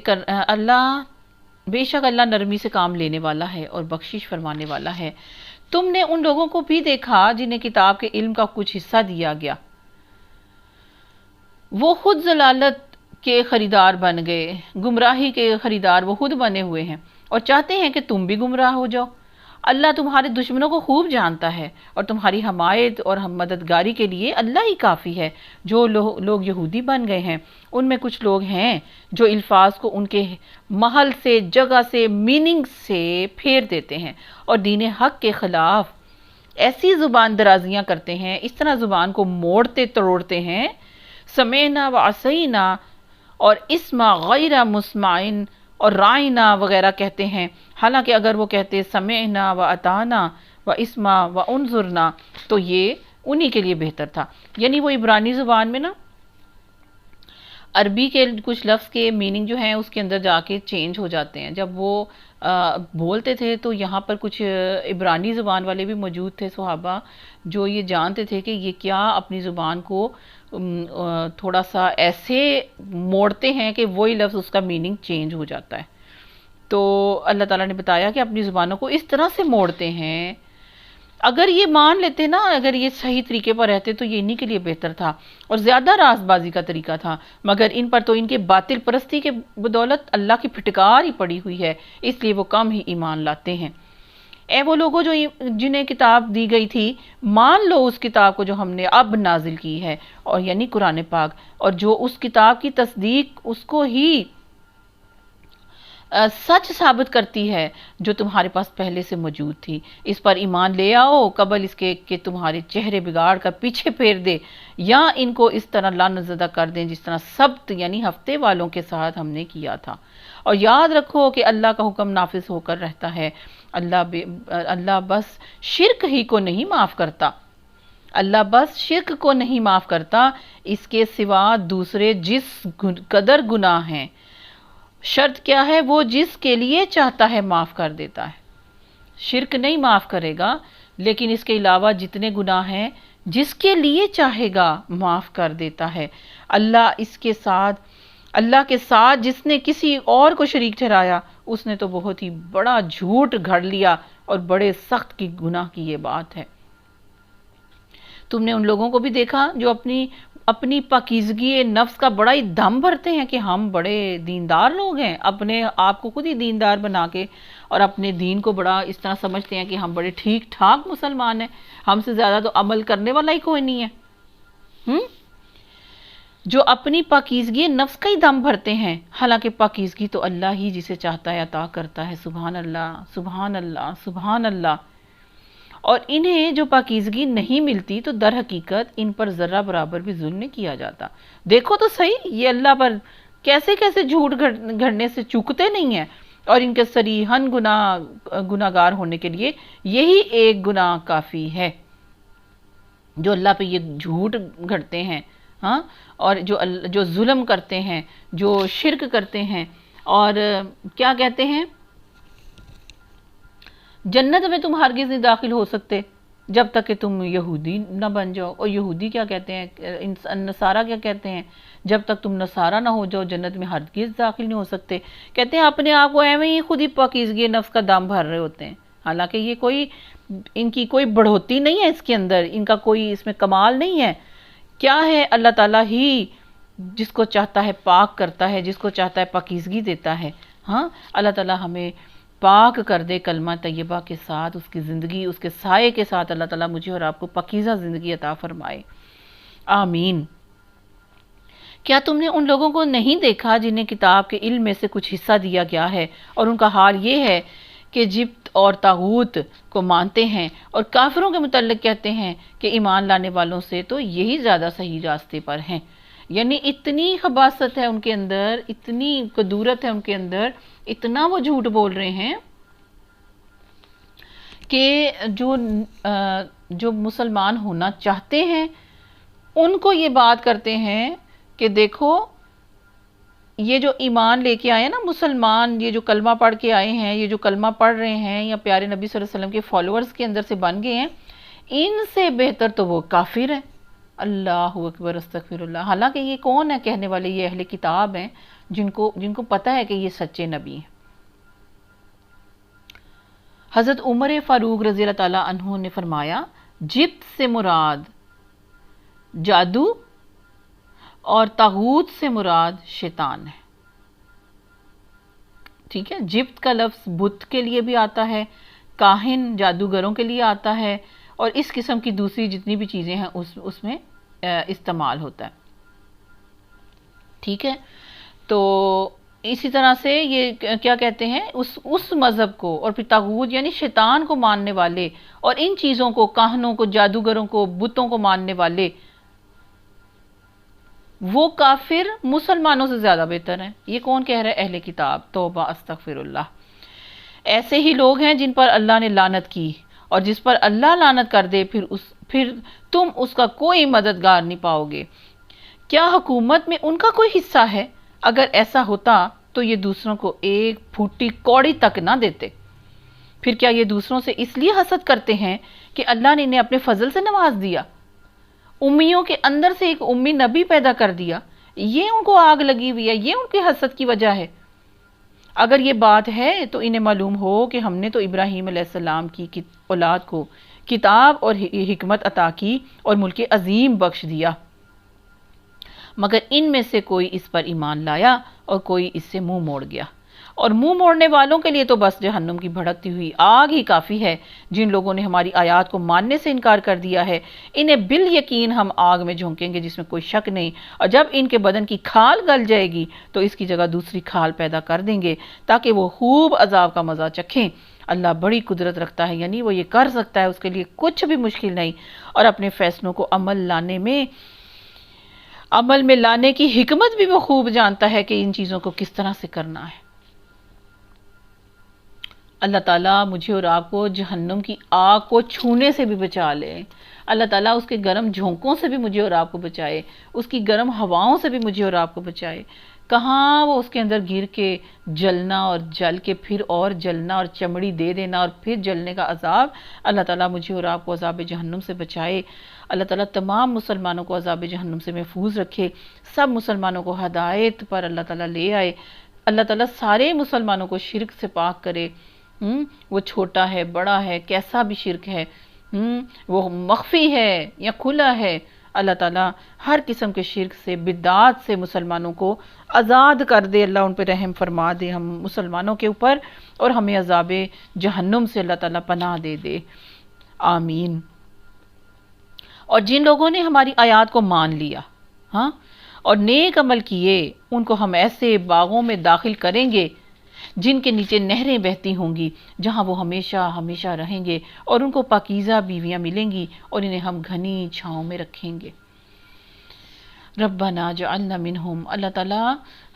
بے شک اللہ نرمی سے کام لینے والا ہے اور بخشش فرمانے والا ہے۔ تم نے ان لوگوں کو بھی دیکھا جنہیں کتاب کے علم کا کچھ حصہ دیا گیا، وہ خود ضلالت کے خریدار بن گئے، گمراہی کے خریدار وہ خود بنے ہوئے ہیں اور چاہتے ہیں کہ تم بھی گمراہ ہو جاؤ۔ اللہ تمہارے دشمنوں کو خوب جانتا ہے اور تمہاری حمایت اور مددگاری کے لیے اللہ ہی کافی ہے۔ جو لوگ یہودی بن گئے ہیں ان میں کچھ لوگ ہیں جو الفاظ کو ان کے محل سے، جگہ سے، میننگ سے پھیر دیتے ہیں اور دین حق کے خلاف ایسی زبان درازیاں کرتے ہیں، اس طرح زبان کو موڑتے توڑتے ہیں، سمعنا و عصینا اور اسما غیر مسمعن اور رائنا وغیرہ کہتے ہیں، حالانکہ اگر وہ کہتے سمعنا و اطعنا و اسما و انظرنا تو یہ انہی کے لیے بہتر تھا۔ یعنی وہ عبرانی زبان میں نا عربی کے کچھ لفظ کے میننگ جو ہیں اس کے اندر جا کے چینج ہو جاتے ہیں۔ جب وہ بولتے تھے تو یہاں پر کچھ عبرانی زبان والے بھی موجود تھے صحابہ جو یہ جانتے تھے کہ یہ کیا اپنی زبان کو تھوڑا سا ایسے موڑتے ہیں کہ وہی لفظ اس کا میننگ چینج ہو جاتا ہے۔ تو اللہ تعالیٰ نے بتایا کہ اپنی زبانوں کو اس طرح سے موڑتے ہیں، اگر یہ مان لیتے نا، اگر یہ صحیح طریقے پر رہتے تو یہ انہی کے لیے بہتر تھا اور زیادہ راز بازی کا طریقہ تھا، مگر ان پر تو ان کے باطل پرستی کے بدولت اللہ کی پھٹکار ہی پڑی ہوئی ہے، اس لیے وہ کم ہی ایمان لاتے ہیں۔ اے وہ لوگوں جو جنہیں کتاب دی گئی تھی، مان لو اس کتاب کو جو ہم نے اب نازل کی ہے، اور یعنی قرآن پاک، اور جو اس کتاب کی تصدیق اس کو ہی سچ ثابت کرتی ہے جو تمہارے پاس پہلے سے موجود تھی، اس پر ایمان لے آؤ قبل اس کے کہ تمہارے چہرے بگاڑ کر پیچھے پھیر دے یا ان کو اس طرح لعنت زدہ کر دیں جس طرح سبت یعنی ہفتے والوں کے ساتھ ہم نے کیا تھا۔ اور یاد رکھو کہ اللہ کا حکم نافذ ہو کر رہتا ہے، اللہ بس شرک ہی کو نہیں معاف کرتا، اللہ بس شرک کو نہیں معاف کرتا، اس کے سوا دوسرے جس قدر گناہ ہیں، شرط کیا ہے، وہ جس کے لیے چاہتا ہے معاف کر دیتا ہے۔ شرک نہیں معاف کرے گا، لیکن اس کے علاوہ جتنے گناہ ہیں جس کے لیے چاہے گا معاف کر دیتا ہے۔ اللہ کے ساتھ جس نے کسی اور کو شریک ٹھہرایا اس نے تو بہت ہی بڑا جھوٹ گھڑ لیا اور بڑے سخت کی گناہ کی یہ بات ہے۔ تم نے ان لوگوں کو بھی دیکھا جو اپنی پاکیزگی نفس کا بڑا ہی دم بھرتے ہیں کہ ہم بڑے دیندار لوگ ہیں، اپنے آپ کو خود ہی دیندار بنا کے اور اپنے دین کو بڑا اس طرح سمجھتے ہیں کہ ہم بڑے ٹھیک ٹھاک مسلمان ہیں، ہم سے زیادہ تو عمل کرنے والا ہی کوئی نہیں ہے۔ جو اپنی پاکیزگی نفس کا ہی دم بھرتے ہیں، حالانکہ پاکیزگی تو اللہ ہی جسے چاہتا ہے عطا کرتا ہے۔ سبحان اللہ، سبحان اللہ، سبحان اللہ۔ اور انہیں جو پاکیزگی نہیں ملتی تو در حقیقت ان پر ذرہ برابر بھی ظلم نہیں کیا جاتا۔ دیکھو تو صحیح یہ اللہ پر کیسے کیسے جھوٹ گھڑنے سے چوکتے نہیں ہیں، اور ان کے صریحاً گناہگار ہونے کے لیے یہی ایک گناہ کافی ہے جو اللہ پہ یہ جھوٹ گھڑتے ہیں، ہاں، اور جو ظلم کرتے ہیں، جو شرک کرتے ہیں، اور کیا کہتے ہیں، جنت میں تم ہرگز نہیں داخل ہو سکتے جب تک کہ تم یہودی نہ بن جاؤ۔ اور یہودی کیا کہتے ہیں، نصارہ کیا کہتے ہیں، جب تک تم نصارہ نہ ہو جاؤ جنت میں ہرگز داخل نہیں ہو سکتے۔ کہتے ہیں اپنے آپ کو ایویں ہی خود ہی پاکیزگی نفس کا دام بھر رہے ہوتے ہیں، حالانکہ یہ ان کی کوئی بڑھوتی نہیں ہے، اس کے اندر ان کا کوئی اس میں کمال نہیں ہے۔ کیا ہے، اللہ تعالیٰ ہی جس کو چاہتا ہے پاک کرتا ہے، جس کو چاہتا ہے پاکیزگی دیتا ہے۔ ہاں، اللہ تعالیٰ ہمیں پاک کر دے کلمہ طیبہ کے ساتھ، اس کی زندگی اس کے سائے کے ساتھ اللہ تعالیٰ مجھے اور آپ کو پاکیزہ زندگی عطا فرمائے، آمین۔ کیا تم نے ان لوگوں کو نہیں دیکھا جنہیں کتاب کے علم میں سے کچھ حصہ دیا گیا ہے اور ان کا حال یہ ہے کہ جبت اور طاغوت کو مانتے ہیں اور کافروں کے متعلق کہتے ہیں کہ ایمان لانے والوں سے تو یہی زیادہ صحیح راستے پر ہیں۔ یعنی اتنی خباثت ہے ان کے اندر، اتنی کدورت ہے ان کے اندر، اتنا وہ جھوٹ بول رہے ہیں کہ جو مسلمان ہونا چاہتے ہیں ان کو یہ بات کرتے ہیں کہ دیکھو یہ جو ایمان لے کے آئے ہیں نا مسلمان، یہ جو کلمہ پڑھ کے آئے ہیں، یہ جو کلمہ پڑھ رہے ہیں یا پیارے نبی صلی اللہ علیہ وسلم کے فالوورز کے اندر سے بن گئے ہیں، ان سے بہتر تو وہ کافر ہیں۔ اللہ اکبر، استغفر اللہ۔ حالانکہ یہ کون ہے کہنے والے، یہ اہل کتاب ہیں جن کو پتہ ہے کہ یہ سچے نبی ہیں۔ حضرت عمر فاروق رضی اللہ تعالیٰ عنہ نے فرمایا، جبت سے مراد جادو اور طاغوت سے مراد شیطان ہے۔ ٹھیک ہے، جبت کا لفظ بت کے لیے بھی آتا ہے، کاہن جادوگروں کے لیے آتا ہے، اور اس قسم کی دوسری جتنی بھی چیزیں ہیں اس میں استعمال ہوتا ہے. ٹھیک ہے، تو اسی طرح سے یہ کیا کہتے ہیں اس مذہب کو، اور پھر طاغوت یعنی شیطان کو ماننے والے، اور ان چیزوں کو، کاہنوں کو، جادوگروں کو، بتوں کو ماننے والے، وہ کافر مسلمانوں سے زیادہ بہتر ہیں. یہ کون کہہ رہا ہے؟ اہل کتاب. توبہ استغفر اللہ. ایسے ہی لوگ ہیں جن پر اللہ نے لعنت کی، اور جس پر اللہ لعنت کر دے پھر تم اس کا کوئی مددگار نہیں پاؤ گے. کیا حکومت میں ان کا کوئی حصہ ہے؟ اگر ایسا ہوتا تو یہ دوسروں کو ایک پھوٹی کوڑی تک نہ دیتے. پھر کیا یہ دوسروں سے اس لیے حسد کرتے ہیں کہ اللہ نے انہیں اپنے فضل سے نواز دیا، امیوں کے اندر سے ایک امی نبی پیدا کر دیا، یہ ان کو آگ لگی ہوئی ہے، یہ ان کے حسد کی وجہ ہے؟ اگر یہ بات ہے تو انہیں معلوم ہو کہ ہم نے تو ابراہیم علیہ السلام کی اولاد کو کتاب اور حکمت عطا کی اور ملک عظیم بخش دیا، مگر ان میں سے کوئی اس پر ایمان لایا اور کوئی اس سے منہ موڑ گیا. اور منہ موڑنے والوں کے لیے تو بس جہنم کی بھڑکتی ہوئی آگ ہی کافی ہے. جن لوگوں نے ہماری آیات کو ماننے سے انکار کر دیا ہے، انہیں بالیقین ہم آگ میں جھونکیں گے جس میں کوئی شک نہیں، اور جب ان کے بدن کی کھال گل جائے گی تو اس کی جگہ دوسری کھال پیدا کر دیں گے تاکہ وہ خوب عذاب کا مزہ چکھیں. اللہ بڑی قدرت رکھتا ہے، یعنی وہ یہ کر سکتا ہے، اس کے لیے کچھ بھی مشکل نہیں، اور اپنے فیصلوں کو عمل میں لانے کی حکمت بھی وہ خوب جانتا ہے کہ ان چیزوں کو کس طرح سے کرنا ہے. اللہ تعالیٰ مجھے اور آپ کو جہنم کی آگ کو چھونے سے بھی بچا لے. اللہ تعالیٰ اس کے گرم جھونکوں سے بھی مجھے اور آپ کو بچائے، اس کی گرم ہواؤں سے بھی مجھے اور آپ کو بچائے. کہاں وہ اس کے اندر گر کے جلنا، اور جل کے پھر اور جلنا، اور چمڑی دے دینا، اور پھر جلنے کا عذاب. اللہ تعالیٰ مجھے اور آپ کو عذاب جہنم سے بچائے. اللہ تعالیٰ تمام مسلمانوں کو عذاب جہنم سے محفوظ رکھے، سب مسلمانوں کو ہدایت پر اللہ تعالیٰ لے آئے. اللہ تعالیٰ سارے مسلمانوں کو شرک سے پاک کرے. وہ چھوٹا ہے، بڑا ہے، کیسا بھی شرک ہے، وہ مخفی ہے یا کھلا ہے، اللہ تعالیٰ ہر قسم کے شرک سے، بدعات سے مسلمانوں کو آزاد کر دے. اللہ ان پہ رحم فرما دے ہم مسلمانوں کے اوپر، اور ہمیں عذاب جہنم سے اللہ تعالیٰ پناہ دے دے. آمین. اور جن لوگوں نے ہماری آیات کو مان لیا اور نیک عمل کیے، ان کو ہم ایسے باغوں میں داخل کریں گے جن کے نیچے نہریں بہتی ہوں گی، جہاں وہ ہمیشہ ہمیشہ رہیں گے، اور ان کو پاکیزہ بیویاں ملیں گی، اور انہیں ہم گھنی چھاؤں میں رکھیں گے. ربنا جعلنا منہم. اللہ تعالیٰ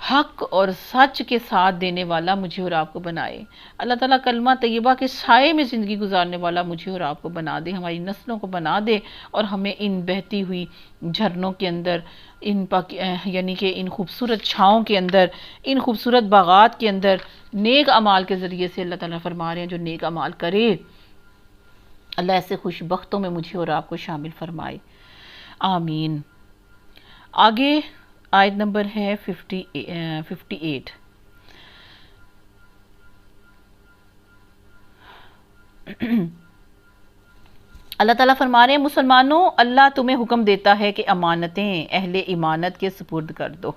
حق اور سچ کے ساتھ دینے والا مجھے اور آپ کو بنائے. اللہ تعالیٰ کلمہ طیبہ کے سائے میں زندگی گزارنے والا مجھے اور آپ کو بنا دے، ہماری نسلوں کو بنا دے، اور ہمیں ان بہتی ہوئی جھرنوں کے اندر، یعنی کہ ان خوبصورت چھاؤں کے اندر، ان خوبصورت باغات کے اندر نیک اعمال کے ذریعے سے اللہ تعالیٰ فرما رہے ہیں جو نیک اعمال کرے، اللہ ایسے خوش بختوں میں مجھے اور آپ کو شامل فرمائے. آمین. آگے آیت نمبر ہے 58. اللہ تعالیٰ فرما رہے ہیں، مسلمانوں، اللہ تمہیں حکم دیتا ہے کہ امانتیں اہل امانت کے سپرد کر دو.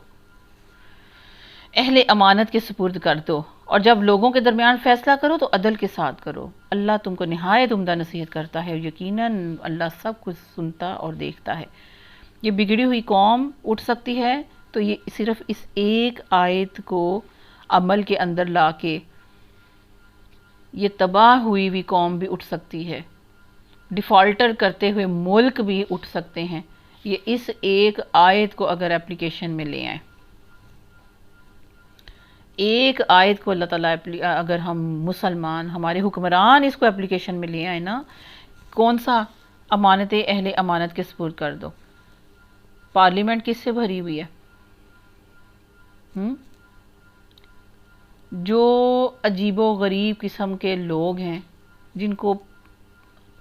اہل امانت کے سپرد کر دو، اور جب لوگوں کے درمیان فیصلہ کرو تو عدل کے ساتھ کرو. اللہ تم کو نہایت عمدہ نصیحت کرتا ہے، اور یقیناً اللہ سب کچھ سنتا اور دیکھتا ہے. یہ بگڑی ہوئی قوم اٹھ سکتی ہے تو یہ صرف اس ایک آیت کو عمل کے اندر لا کے یہ تباہ ہوئی ہوئی قوم بھی اٹھ سکتی ہے. ڈیفالٹر کرتے ہوئے ملک بھی اٹھ سکتے ہیں، یہ اس ایک آیت کو اگر اپلیکیشن میں لے آئیں. ایک آیت کو اللہ تعالیٰ اگر ہم مسلمان، ہمارے حکمران اس کو اپلیکیشن میں لے آئیں نا، کون سا؟ امانتیں اہل امانت کے سپرد کر دو. پارلیمنٹ کس سے بھری ہوئی ہے؟ جو عجیب و غریب قسم کے لوگ ہیں جن کو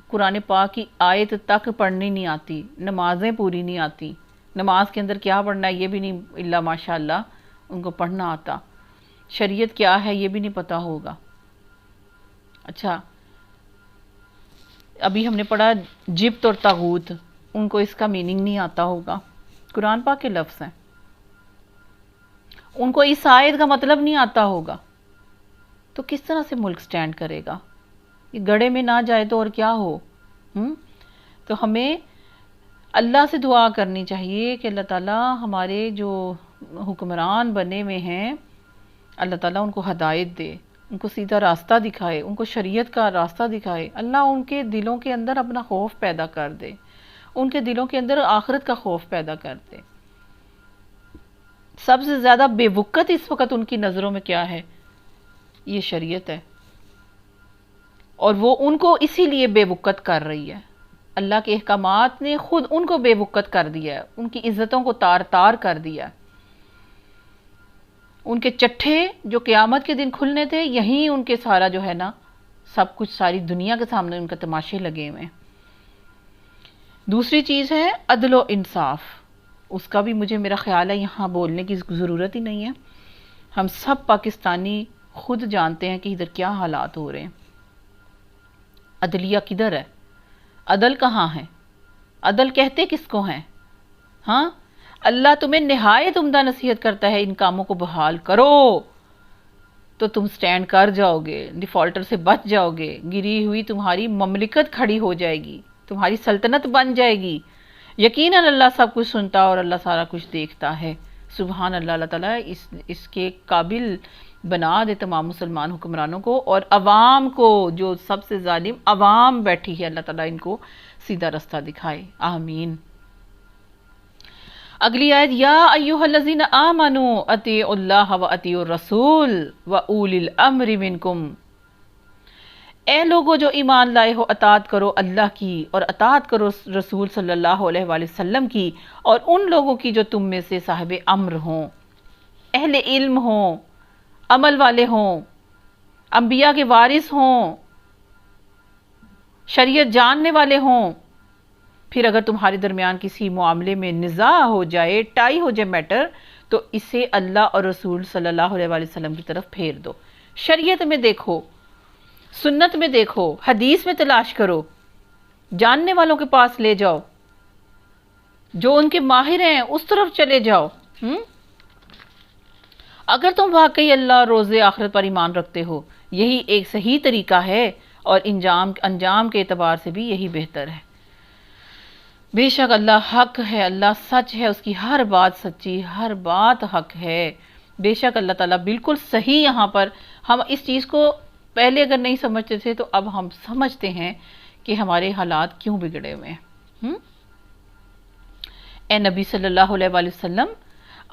قرآن پاک کی آیت تک پڑھنی نہیں آتی، نمازیں پوری نہیں آتی، نماز کے اندر کیا پڑھنا ہے یہ بھی نہیں الا ماشاء اللہ ان کو پڑھنا آتا، شریعت کیا ہے یہ بھی نہیں پتا ہوگا. اچھا، ابھی ہم نے پڑھا جبت اور طاغوت، ان کو اس کا میننگ نہیں آتا ہوگا، قرآن پاک کے لفظ ہیں، ان کو اس آیت کا مطلب نہیں آتا ہوگا، تو کس طرح سے ملک سٹینڈ کرے گا؟ یہ گڑھے میں نہ جائے تو اور کیا ہو. تو ہمیں اللہ سے دعا کرنی چاہیے کہ اللہ تعالیٰ ہمارے جو حکمران بنے ہوئے ہیں اللہ تعالیٰ ان کو ہدایت دے، ان کو سیدھا راستہ دکھائے، ان کو شریعت کا راستہ دکھائے. اللہ ان کے دلوں کے اندر اپنا خوف پیدا کر دے، ان کے دلوں کے اندر آخرت کا خوف پیدا کر دے. سب سے زیادہ بے وقت اس وقت ان کی نظروں میں کیا ہے؟ یہ شریعت ہے، اور وہ ان کو اسی لیے بے وقت کر رہی ہے. اللہ کے احکامات نے خود ان کو بے وقت کر دیا ہے، ان کی عزتوں کو تار تار کر دیا ہے. ان کے چٹھے جو قیامت کے دن کھلنے تھے، یہیں ان کے سارا جو ہے نا سب کچھ ساری دنیا کے سامنے ان کے تماشے لگے ہوئے ہیں. دوسری چیز ہے عدل و انصاف. اس کا بھی مجھے میرا خیال ہے یہاں بولنے کی ضرورت ہی نہیں ہے. ہم سب پاکستانی خود جانتے ہیں کہ ادھر کیا حالات ہو رہے ہیں. عدلیہ کدھر ہے؟ عدل کہاں ہے؟ عدل کہتے کس کو ہیں؟ ہاں، اللہ تمہیں نہایت عمدہ نصیحت کرتا ہے ان کاموں کو بحال کرو تو تم سٹینڈ کر جاؤ گے، ڈیفالٹر سے بچ جاؤ گے، گری ہوئی تمہاری مملکت کھڑی ہو جائے گی، تمہاری سلطنت بن جائے گی. یقیناً اللہ سب کچھ سنتا اور اللہ سارا کچھ دیکھتا ہے. سبحان اللہ. اللہ تعالیٰ اس کے قابل بنا دے تمام مسلمان حکمرانوں کو، اور عوام کو، جو سب سے ظالم عوام بیٹھی ہے، اللہ تعالیٰ ان کو سیدھا رستہ دکھائے. آمین. اگلی آیت، یا ایھا الذین آمنوا اطیعوا اللہ و اطیعوا الرسول و اولی الامر منکم. اے لوگو جو ایمان لائے ہو، اطاعت کرو اللہ کی اور اطاعت کرو رسول صلی اللہ علیہ وآلہ وسلم کی، اور ان لوگوں کی جو تم میں سے صاحب امر ہوں، اہل علم ہوں، عمل والے ہوں، انبیاء کے وارث ہوں، شریعت جاننے والے ہوں. پھر اگر تمہارے درمیان کسی معاملے میں نزاع ہو جائے، ٹائی ہو جائے میٹر، تو اسے اللہ اور رسول صلی اللہ علیہ وآلہ وسلم کی طرف پھیر دو. شریعت میں دیکھو، سنت میں دیکھو، حدیث میں تلاش کرو، جاننے والوں کے پاس لے جاؤ، جو ان کے ماہر ہیں اس طرف چلے جاؤ. اگر تم واقعی اللہ اور روز آخرت پر ایمان رکھتے ہو، یہی ایک صحیح طریقہ ہے، اور انجام کے اعتبار سے بھی یہی بہتر ہے. بے شک اللہ حق ہے، اللہ سچ ہے، اس کی ہر بات سچی، ہر بات حق ہے. بے شک اللہ تعالیٰ بالکل صحیح. یہاں پر ہم اس چیز کو پہلے اگر نہیں سمجھتے تھے تو اب ہم سمجھتے ہیں کہ ہمارے حالات کیوں بگڑے ہوئے ہیں. اے نبی صلی اللہ علیہ وآلہ وسلم،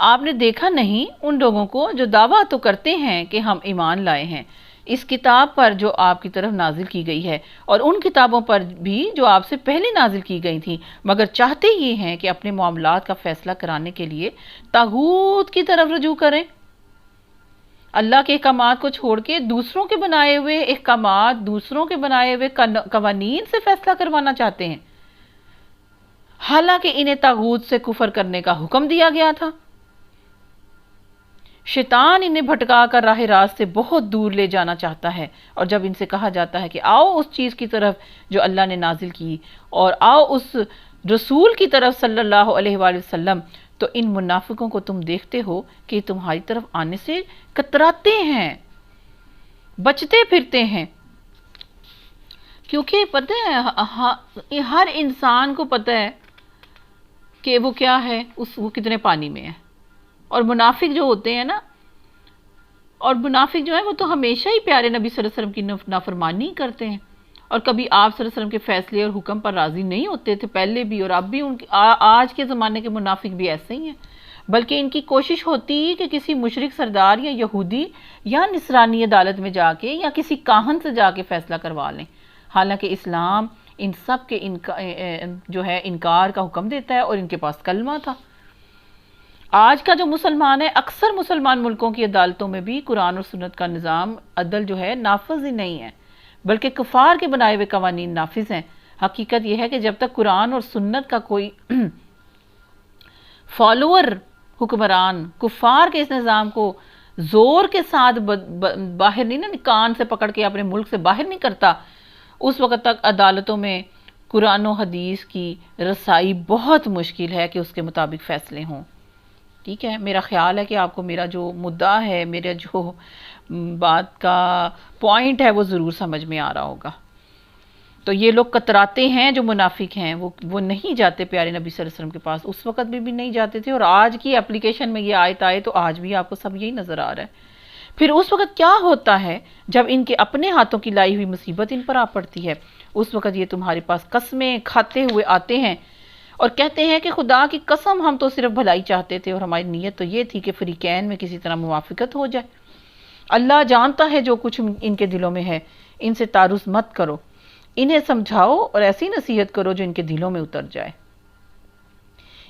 آپ نے دیکھا نہیں ان لوگوں کو جو دعویٰ تو کرتے ہیں کہ ہم ایمان لائے ہیں اس کتاب پر جو آپ کی طرف نازل کی گئی ہے، اور ان کتابوں پر بھی جو آپ سے پہلے نازل کی گئی تھیں، مگر چاہتے یہ ہیں کہ اپنے معاملات کا فیصلہ کرانے کے لیے طاغوت کی طرف رجوع کریں. اللہ کے احکامات کو چھوڑ کے دوسروں کے بنائے ہوئے احکامات، دوسروں کے بنائے ہوئے قوانین سے فیصلہ کروانا چاہتے ہیں، حالانکہ انہیں طاغوت سے کفر کرنے کا حکم دیا گیا تھا. شیطان انہیں بھٹکا کر راہ راست سے بہت دور لے جانا چاہتا ہے، اور جب ان سے کہا جاتا ہے کہ آؤ اس چیز کی طرف جو اللہ نے نازل کی، اور آؤ اس رسول کی طرف صلی اللہ علیہ وآلہ وسلم، تو ان منافقوں کو تم دیکھتے ہو کہ تمہاری طرف آنے سے کتراتے ہیں، بچتے پھرتے ہیں. کیونکہ پتہ ہے ہر انسان کو پتہ ہے کہ وہ کیا ہے، وہ کتنے پانی میں ہے. اور منافق جو ہوتے ہیں نا، اور منافق جو ہے وہ تو ہمیشہ ہی پیارے نبی صلی اللہ علیہ وسلم کی نافرمانی کرتے ہیں، اور کبھی آپ صلی اللہ علیہ وسلم کے فیصلے اور حکم پر راضی نہیں ہوتے تھے پہلے بھی، اور اب بھی آج کے زمانے کے منافق بھی ایسے ہی ہیں. بلکہ ان کی کوشش ہوتی ہے کہ کسی مشرک سردار یا یہودی یا نصرانی عدالت میں جا کے یا کسی کاہن سے جا کے فیصلہ کروا لیں، حالانکہ اسلام ان سب کے جو ہے انکار کا حکم دیتا ہے، اور ان کے پاس کلمہ تھا. آج کا جو مسلمان ہے، اکثر مسلمان ملکوں کی عدالتوں میں بھی قرآن اور سنت کا نظام عدل جو ہے نافذ ہی نہیں ہے، بلکہ کفار کے بنائے ہوئے قوانین نافذ ہیں. حقیقت یہ ہے کہ جب تک قرآن اور سنت کا کوئی فالوور حکمران کفار کے اس نظام کو زور کے ساتھ باہر نہیں نا، کان سے پکڑ کے اپنے ملک سے باہر نہیں کرتا، اس وقت تک عدالتوں میں قرآن و حدیث کی رسائی بہت مشکل ہے کہ اس کے مطابق فیصلے ہوں. ٹھیک ہے، میرا خیال ہے کہ آپ کو میرا جو مدعا ہے، میرا جو بات کا پوائنٹ ہے، وہ ضرور سمجھ میں آ رہا ہوگا. تو یہ لوگ کتراتے ہیں جو منافق ہیں، وہ نہیں جاتے پیارے نبی صلی اللہ علیہ وسلم کے پاس، اس وقت بھی نہیں جاتے تھے، اور آج کی اپلیکیشن میں یہ آیت آئے تو آج بھی آپ کو سب یہی نظر آ رہا ہے۔ پھر اس وقت کیا ہوتا ہے جب ان کے اپنے ہاتھوں کی لائی ہوئی مصیبت ان پر آ پڑتی ہے، اس وقت یہ تمہارے پاس قسمیں کھاتے ہوئے آتے ہیں اور کہتے ہیں کہ خدا کی قسم ہم تو صرف بھلائی چاہتے تھے، اور ہماری نیت تو یہ تھی کہ فریقین میں کسی طرح موافقت ہو جائے۔ اللہ جانتا ہے جو کچھ ان کے دلوں میں ہے، ان سے تعرض مت کرو، انہیں سمجھاؤ اور ایسی نصیحت کرو جو ان کے دلوں میں اتر جائے۔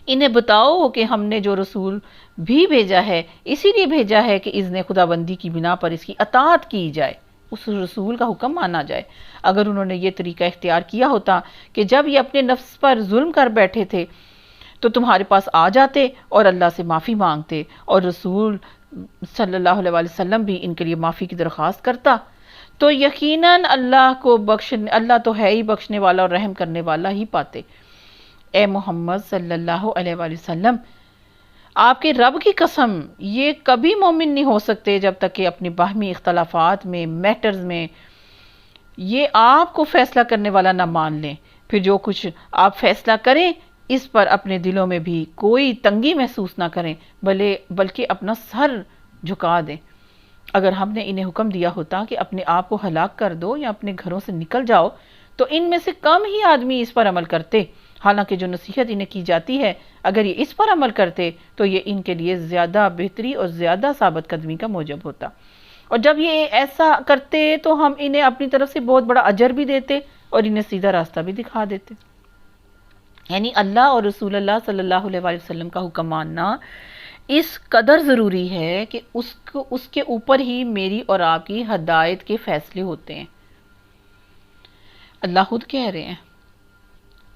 انہیں بتاؤ کہ ہم نے جو رسول بھی بھیجا ہے اسی لیے بھیجا ہے کہ اذن خدا بندی کی بنا پر اس کی اطاعت کی جائے، اس رسول کا حکم مانا جائے۔ اگر انہوں نے یہ طریقہ اختیار کیا ہوتا کہ جب یہ اپنے نفس پر ظلم کر بیٹھے تھے تو تمہارے پاس آ جاتے اور اللہ سے معافی مانگتے، اور رسول صلی اللہ علیہ وآلہ وسلم بھی ان کے لیے معافی کی درخواست کرتا، تو یقیناً اللہ تو ہے ہی بخشنے والا اور رحم کرنے والا ہی پاتے۔ اے محمد صلی اللہ علیہ وآلہ وسلم، آپ کے رب کی قسم یہ کبھی مومن نہیں ہو سکتے جب تک کہ اپنی باہمی اختلافات میں، میٹرز میں، یہ آپ کو فیصلہ کرنے والا نہ مان لیں۔ پھر جو کچھ آپ فیصلہ کریں اس پر اپنے دلوں میں بھی کوئی تنگی محسوس نہ کریں، بلکہ اپنا سر جھکا دیں۔ اگر ہم نے انہیں حکم دیا ہوتا کہ اپنے آپ کو ہلاک کر دو یا اپنے گھروں سے نکل جاؤ تو ان میں سے کم ہی آدمی اس پر عمل کرتے، حالانکہ جو نصیحت انہیں کی جاتی ہے اگر یہ اس پر عمل کرتے تو یہ ان کے لیے زیادہ بہتری اور زیادہ ثابت قدمی کا موجب ہوتا، اور جب یہ ایسا کرتے تو ہم انہیں اپنی طرف سے بہت بڑا اجر بھی دیتے اور انہیں سیدھا راستہ بھی دکھا دیتے۔ یعنی اللہ اور رسول اللہ صلی اللہ علیہ وآلہ وسلم کا حکم ماننا اس قدر ضروری ہے کہ اس کے اوپر ہی میری اور آپ کی ہدایت کے فیصلے ہوتے ہیں۔ اللہ خود کہہ رہے ہیں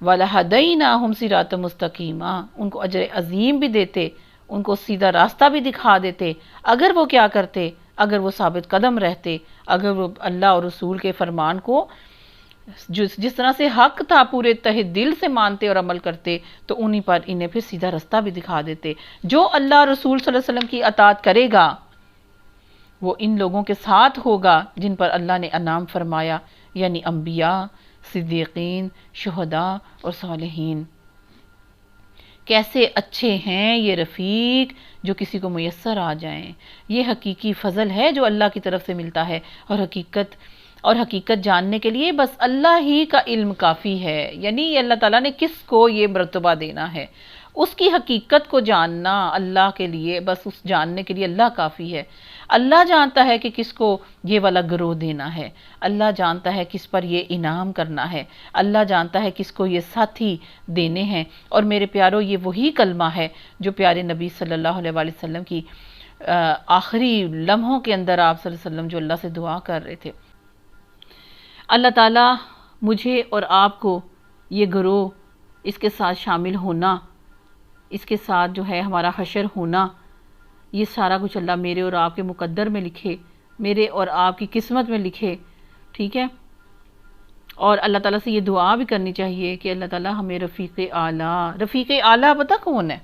وَلَهَدَيْنَاهُمْ صِرَاطًا مُسْتَقِيمًا، ان کو اجر عظیم بھی دیتے، ان کو سیدھا راستہ بھی دکھا دیتے، اگر وہ کیا کرتے، اگر وہ ثابت قدم رہتے، اگر وہ اللہ اور رسول کے فرمان کو جس طرح سے حق تھا پورے تہ دل سے مانتے اور عمل کرتے، تو انہی پر انہیں پھر سیدھا راستہ بھی دکھا دیتے۔ جو اللہ رسول صلی اللہ علیہ وسلم کی اطاعت کرے گا وہ ان لوگوں کے ساتھ ہوگا جن پر اللہ نے انعام فرمایا، یعنی انبیاء، صدیقین، شہداء اور صالحین۔ کیسے اچھے ہیں یہ رفیق جو کسی کو میسر آ جائیں۔ یہ حقیقی فضل ہے جو اللہ کی طرف سے ملتا ہے، اور حقیقت جاننے کے لیے بس اللہ ہی کا علم کافی ہے، یعنی اللہ تعالیٰ نے کس کو یہ مرتبہ دینا ہے، اس کی حقیقت کو جاننا اللہ کے لیے، بس اس جاننے کے لیے اللہ کافی ہے۔ اللہ جانتا ہے کہ کس کو یہ والا گروہ دینا ہے، اللہ جانتا ہے کس پر یہ انعام کرنا ہے، اللہ جانتا ہے کس کو یہ ساتھی دینے ہیں۔ اور میرے پیارو، یہ وہی کلمہ ہے جو پیارے نبی صلی اللہ علیہ وآلہ وسلم کی آخری لمحوں کے اندر آپ صلی اللہ علیہ وسلم جو اللہ سے دعا کر رہے تھے۔ اللہ تعالیٰ مجھے اور آپ کو یہ گروہ، اس کے ساتھ شامل ہونا، اس کے ساتھ جو ہے ہمارا حشر ہونا، یہ سارا کچھ اللہ میرے اور آپ کے مقدر میں لکھے، میرے اور آپ کی قسمت میں لکھے، ٹھیک ہے۔ اور اللہ تعالیٰ سے یہ دعا بھی کرنی چاہیے کہ اللہ تعالیٰ ہمیں رفیق اعلیٰ پتہ کون ہے؟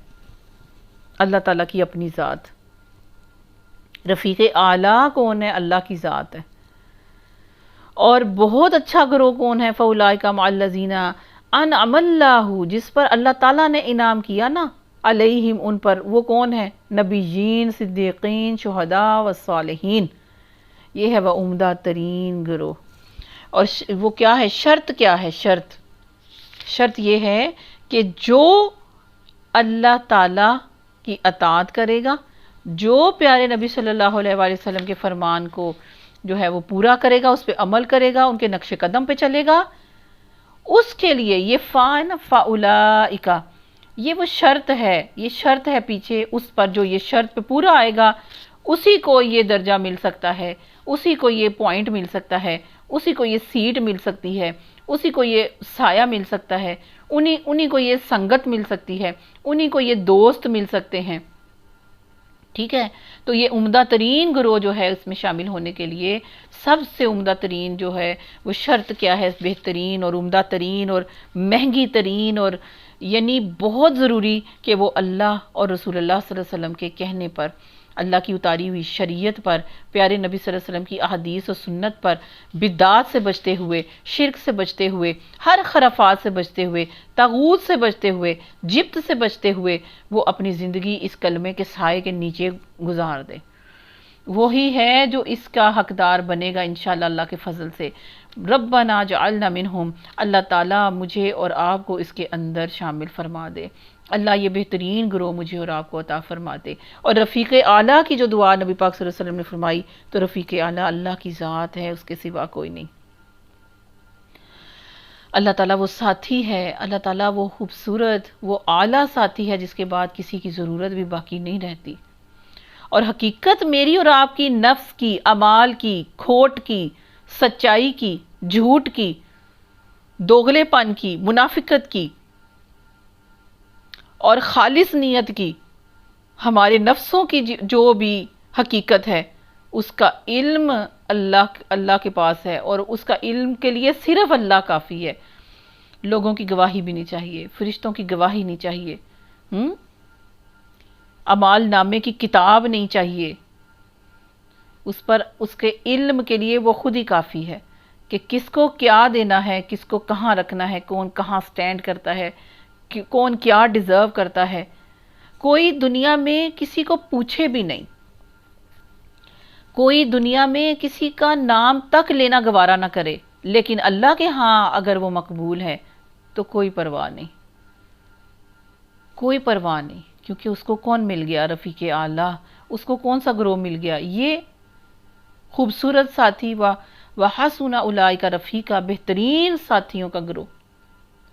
اللہ تعالیٰ کی اپنی ذات۔ رفیق اعلیٰ کون ہے؟ اللہ کی ذات ہے۔ اور بہت اچھا گروہ کون ہے؟ فَأُولَٰئِکَ مَعَ الَّذِينَ أَنْعَمَ اللَّهُ، جس پر اللہ تعالیٰ نے انعام کیا نا، علیہم، ان پر، وہ کون ہے؟ نبیین، صدیقین، شہداء و صالحین۔ یہ ہے وہ عمدہ ترین گروہ۔ اور وہ کیا ہے؟ شرط کیا ہے؟ شرط یہ ہے کہ جو اللہ تعالیٰ کی اطاعت کرے گا، جو پیارے نبی صلی اللہ علیہ وآلہ وسلم کے فرمان کو جو ہے وہ پورا کرے گا، اس پہ عمل کرے گا، ان کے نقش قدم پہ چلے گا، اس کے لیے یہ فَأُولَٰئِکَ، یہ وہ شرط ہے، یہ شرط ہے پیچھے، اس پر جو یہ شرط پہ پورا آئے گا اسی کو یہ درجہ مل سکتا ہے، اسی کو یہ پوائنٹ مل سکتا ہے، اسی کو یہ سیٹ مل سکتی ہے، اسی کو یہ سایہ مل سکتا ہے، انہی کو یہ سنگت مل سکتی ہے، انہی کو یہ دوست مل سکتے ہیں، ٹھیک ہے۔ تو یہ عمدہ ترین گروہ جو ہے اس میں شامل ہونے کے لیے سب سے عمدہ ترین جو ہے وہ شرط کیا ہے؟ بہترین اور عمدہ ترین اور مہنگی ترین، اور یعنی بہت ضروری کہ وہ اللہ اور رسول اللہ صلی اللہ علیہ وسلم کے کہنے پر اللہ کی اتاری ہوئی شریعت پر، پیارے نبی صلی اللہ علیہ وسلم کی احادیث و سنت پر، بدعات سے بچتے ہوئے، شرک سے بچتے ہوئے، ہر خرافات سے بچتے ہوئے، طاغوت سے بچتے ہوئے، جبت سے بچتے ہوئے وہ اپنی زندگی اس کلمے کے سائے کے نیچے گزار دے۔ وہی ہے جو اس کا حقدار بنے گا انشاءاللہ اللہ کے فضل سے۔ ربنا جعلنا منہم، اللہ تعالیٰ مجھے اور آپ کو اس کے اندر شامل فرما دے۔ اللہ یہ بہترین گروہ مجھے اور آپ کو عطا فرما دے۔ اور رفیق اعلیٰ کی جو دعا نبی پاک صلی اللہ علیہ وسلم نے فرمائی، تو رفیق اعلیٰ اللہ کی ذات ہے، اس کے سوا کوئی نہیں۔ اللہ تعالیٰ وہ ساتھی ہے، اللہ تعالیٰ وہ خوبصورت، وہ اعلیٰ ساتھی ہے جس کے بعد کسی کی ضرورت بھی باقی نہیں رہتی۔ اور حقیقت میری اور آپ کی، نفس کی، اعمال کی، کھوٹ کی، سچائی کی، جھوٹ کی، دوغلے پن کی، منافقت کی اور خالص نیت کی، ہمارے نفسوں کی جو بھی حقیقت ہے اس کا علم اللہ کے پاس ہے، اور اس کا علم کے لیے صرف اللہ کافی ہے۔ لوگوں کی گواہی بھی نہیں چاہیے، فرشتوں کی گواہی نہیں چاہیے، اعمال نامے کی کتاب نہیں چاہیے، اس پر اس کے علم کے لیے وہ خود ہی کافی ہے کہ کس کو کیا دینا ہے، کس کو کہاں رکھنا ہے، کون کہاں سٹینڈ کرتا ہے، کون کیا ڈیزرو کرتا ہے۔ کوئی دنیا میں کسی کو پوچھے بھی نہیں، کوئی دنیا میں کسی کا نام تک لینا گوارا نہ کرے، لیکن اللہ کے ہاں اگر وہ مقبول ہے تو کوئی پرواہ نہیں، کوئی پرواہ نہیں، کیونکہ اس کو کون مل گیا؟ رفیق اعلیٰ۔ اس کو کون سا گروہ مل گیا؟ یہ خوبصورت ساتھی، وحسن اولئک رفیقا، بہترین ساتھیوں کا گروہ۔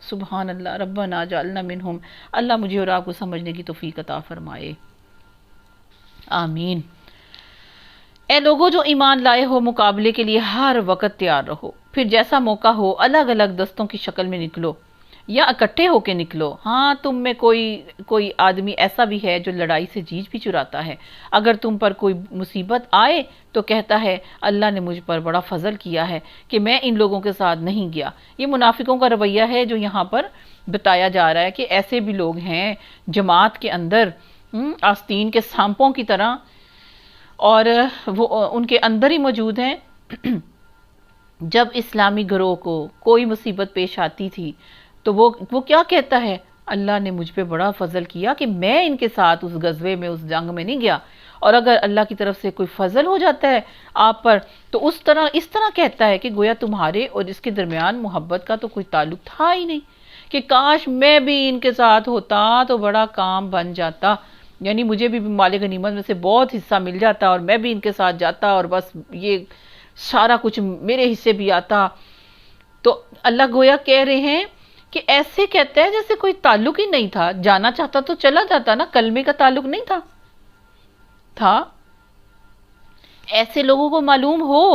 سبحان اللہ، ربنا جعلنا منہم۔ اللہ مجھے اور آپ کو سمجھنے کی توفیق عطا فرمائے، آمین۔ اے لوگوں جو ایمان لائے ہو، مقابلے کے لیے ہر وقت تیار رہو، پھر جیسا موقع ہو الگ الگ دستوں کی شکل میں نکلو یا اکٹھے ہو کے نکلو۔ ہاں، تم میں کوئی آدمی ایسا بھی ہے جو لڑائی سے جیج بھی چراتا ہے۔ اگر تم پر کوئی مصیبت آئے تو کہتا ہے اللہ نے مجھ پر بڑا فضل کیا ہے کہ میں ان لوگوں کے ساتھ نہیں گیا۔ یہ منافقوں کا رویہ ہے جو یہاں پر بتایا جا رہا ہے کہ ایسے بھی لوگ ہیں جماعت کے اندر، آستین کے سانپوں کی طرح، اور وہ ان کے اندر ہی موجود ہیں۔ جب اسلامی گروہ کو کوئی مصیبت پیش آتی تھی تو وہ کیا کہتا ہے؟ اللہ نے مجھ پہ بڑا فضل کیا کہ میں ان کے ساتھ اس غزوے میں، اس جنگ میں نہیں گیا۔ اور اگر اللہ کی طرف سے کوئی فضل ہو جاتا ہے آپ پر تو اس طرح کہتا ہے کہ گویا تمہارے اور اس کے درمیان محبت کا تو کوئی تعلق تھا ہی نہیں، کہ کاش میں بھی ان کے ساتھ ہوتا تو بڑا کام بن جاتا، یعنی مجھے بھی مال غنیمت میں سے بہت حصہ مل جاتا اور میں بھی ان کے ساتھ جاتا اور بس یہ سارا کچھ میرے حصے بھی آتا۔ تو اللہ گویا کہہ رہے ہیں کہ ایسے کہتا ہے جیسے کوئی تعلق ہی نہیں تھا، جانا چاہتا تو چلا جاتا نا، کلمے کا تعلق نہیں تھا۔ ایسے لوگوں کو معلوم ہو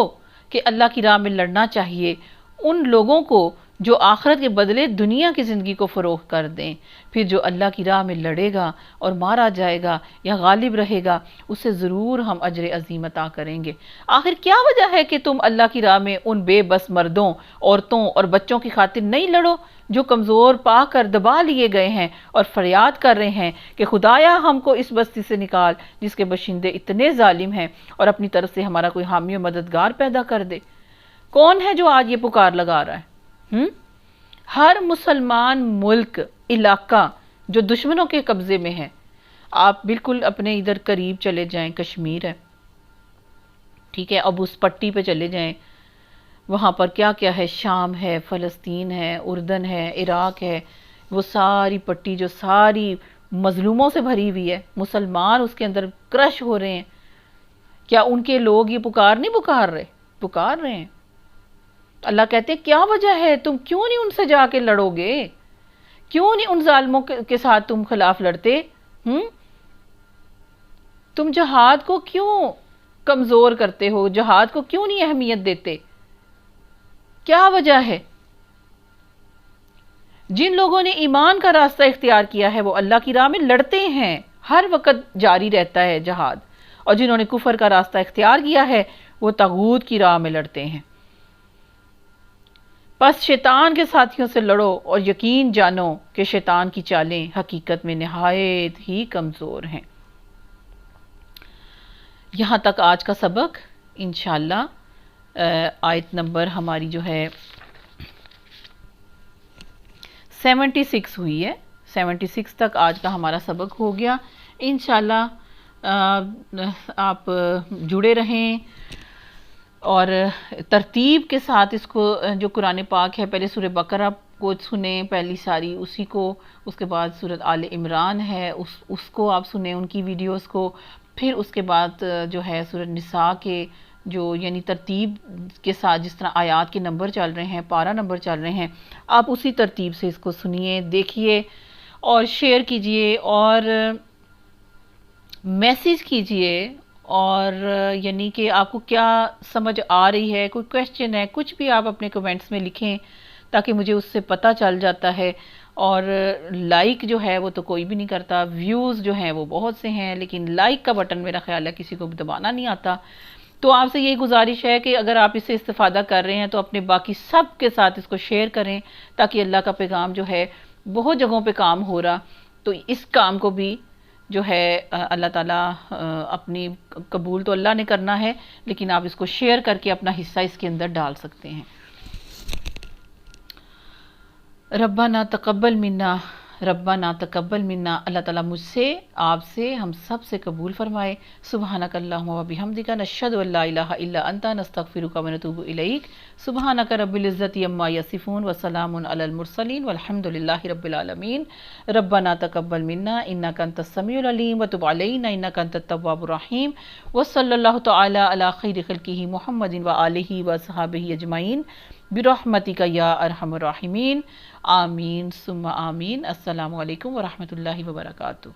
کہ اللہ کی راہ میں لڑنا چاہیے، ان لوگوں کو جو آخرت کے بدلے دنیا کی زندگی کو فروخت کر دیں، پھر جو اللہ کی راہ میں لڑے گا اور مارا جائے گا یا غالب رہے گا اسے ضرور ہم اجر عظیم عطا کریں گے۔ آخر کیا وجہ ہے کہ تم اللہ کی راہ میں ان بے بس مردوں، عورتوں اور بچوں کی خاطر نہیں لڑو جو کمزور پا کر دبا لیے گئے ہیں اور فریاد کر رہے ہیں کہ خدایا ہم کو اس بستی سے نکال جس کے باشندے اتنے ظالم ہیں، اور اپنی طرف سے ہمارا کوئی حامی و مددگار پیدا کر دے۔ کون ہے جو آج یہ پکار لگا رہا ہے؟ ہر مسلمان ملک، علاقہ جو دشمنوں کے قبضے میں ہے، آپ بالکل اپنے ادھر قریب چلے جائیں، کشمیر ہے، ٹھیک ہے، اب اس پٹی پہ چلے جائیں، وہاں پر کیا کیا ہے، شام ہے، فلسطین ہے، اردن ہے، عراق ہے، وہ ساری پٹی جو ساری مظلوموں سے بھری ہوئی ہے، مسلمان اس کے اندر کرش ہو رہے ہیں۔ کیا ان کے لوگ یہ پکار نہیں پکار رہے؟ پکار رہے ہیں۔ اللہ کہتے ہیں کیا وجہ ہے، تم کیوں نہیں ان سے جا کے لڑو گے؟ کیوں نہیں ان ظالموں کے ساتھ تم خلاف لڑتے؟ تم جہاد کو کیوں کمزور کرتے ہو؟ جہاد کو کیوں نہیں اہمیت دیتے؟ کیا وجہ ہے؟ جن لوگوں نے ایمان کا راستہ اختیار کیا ہے وہ اللہ کی راہ میں لڑتے ہیں، ہر وقت جاری رہتا ہے جہاد، اور جنہوں نے کفر کا راستہ اختیار کیا ہے وہ طاغوت کی راہ میں لڑتے ہیں۔ پس شیطان کے ساتھیوں سے لڑو اور یقین جانو کہ شیطان کی چالیں حقیقت میں نہایت ہی کمزور ہیں۔ یہاں تک آج کا سبق انشاءاللہ آیت نمبر ہماری جو ہے 76 ہوئی ہے، 76 تک آج کا ہمارا سبق ہو گیا۔ انشاءاللہ آپ جڑے رہیں اور ترتیب کے ساتھ اس کو جو قرآن پاک ہے، پہلے سورہ بقرہ کو سنیں پہلی ساری، اسی کو، اس کے بعد سورۃ آل عمران ہے اس کو آپ سنیں، ان کی ویڈیوز کو، پھر اس کے بعد جو ہے سورۃ نساء کے جو یعنی ترتیب کے ساتھ جس طرح آیات کے نمبر چل رہے ہیں، پارہ نمبر چل رہے ہیں، آپ اسی ترتیب سے اس کو سنیے، دیکھیے اور شیئر کیجئے اور میسیج کیجئے، اور یعنی کہ آپ کو کیا سمجھ آ رہی ہے، کوئی کویسچن ہے، کچھ بھی آپ اپنے کمنٹس میں لکھیں تاکہ مجھے اس سے پتہ چل جاتا ہے۔ اور لائک جو ہے وہ تو کوئی بھی نہیں کرتا، ویوز جو ہیں وہ بہت سے ہیں، لیکن لائک کا بٹن میرا خیال ہے کسی کو بھی دبانا نہیں آتا۔ تو آپ سے یہ گزارش ہے کہ اگر آپ اس سے استفادہ کر رہے ہیں تو اپنے باقی سب کے ساتھ اس کو شیئر کریں تاکہ اللہ کا پیغام جو ہے بہت جگہوں پہ کام ہو رہا، تو اس کام کو بھی جو ہے اللہ تعالیٰ اپنی قبول تو اللہ نے کرنا ہے، لیکن آپ اس کو شیئر کر کے اپنا حصہ اس کے اندر ڈال سکتے ہیں۔ ربنا تقبل منا، ربنا تقبل منا، اللہ تعالیٰ مجھ سے، آپ سے، ہم سب سے قبول فرمائے۔ سبحانک اللہم و بحمدک، نشہد ان لا الہ الا انت، نستغفرک و نتوب الیک۔ سبحانک رب العزت عما یصفون وسلام علی المرسلین والحمد للہ رب العالمین۔ ربنا تقبل منا انک انت السمیع العلیم وتب علینا انک انت التواب الرحیم، وصلی اللہ تعالی علی خیر خلقہ محمد وآلہ وصحبہ اجمعین برحمتک یا ارحم الراحمین، آمین ثم آمین۔ السلام علیکم ورحمۃ اللہ وبرکاتہ۔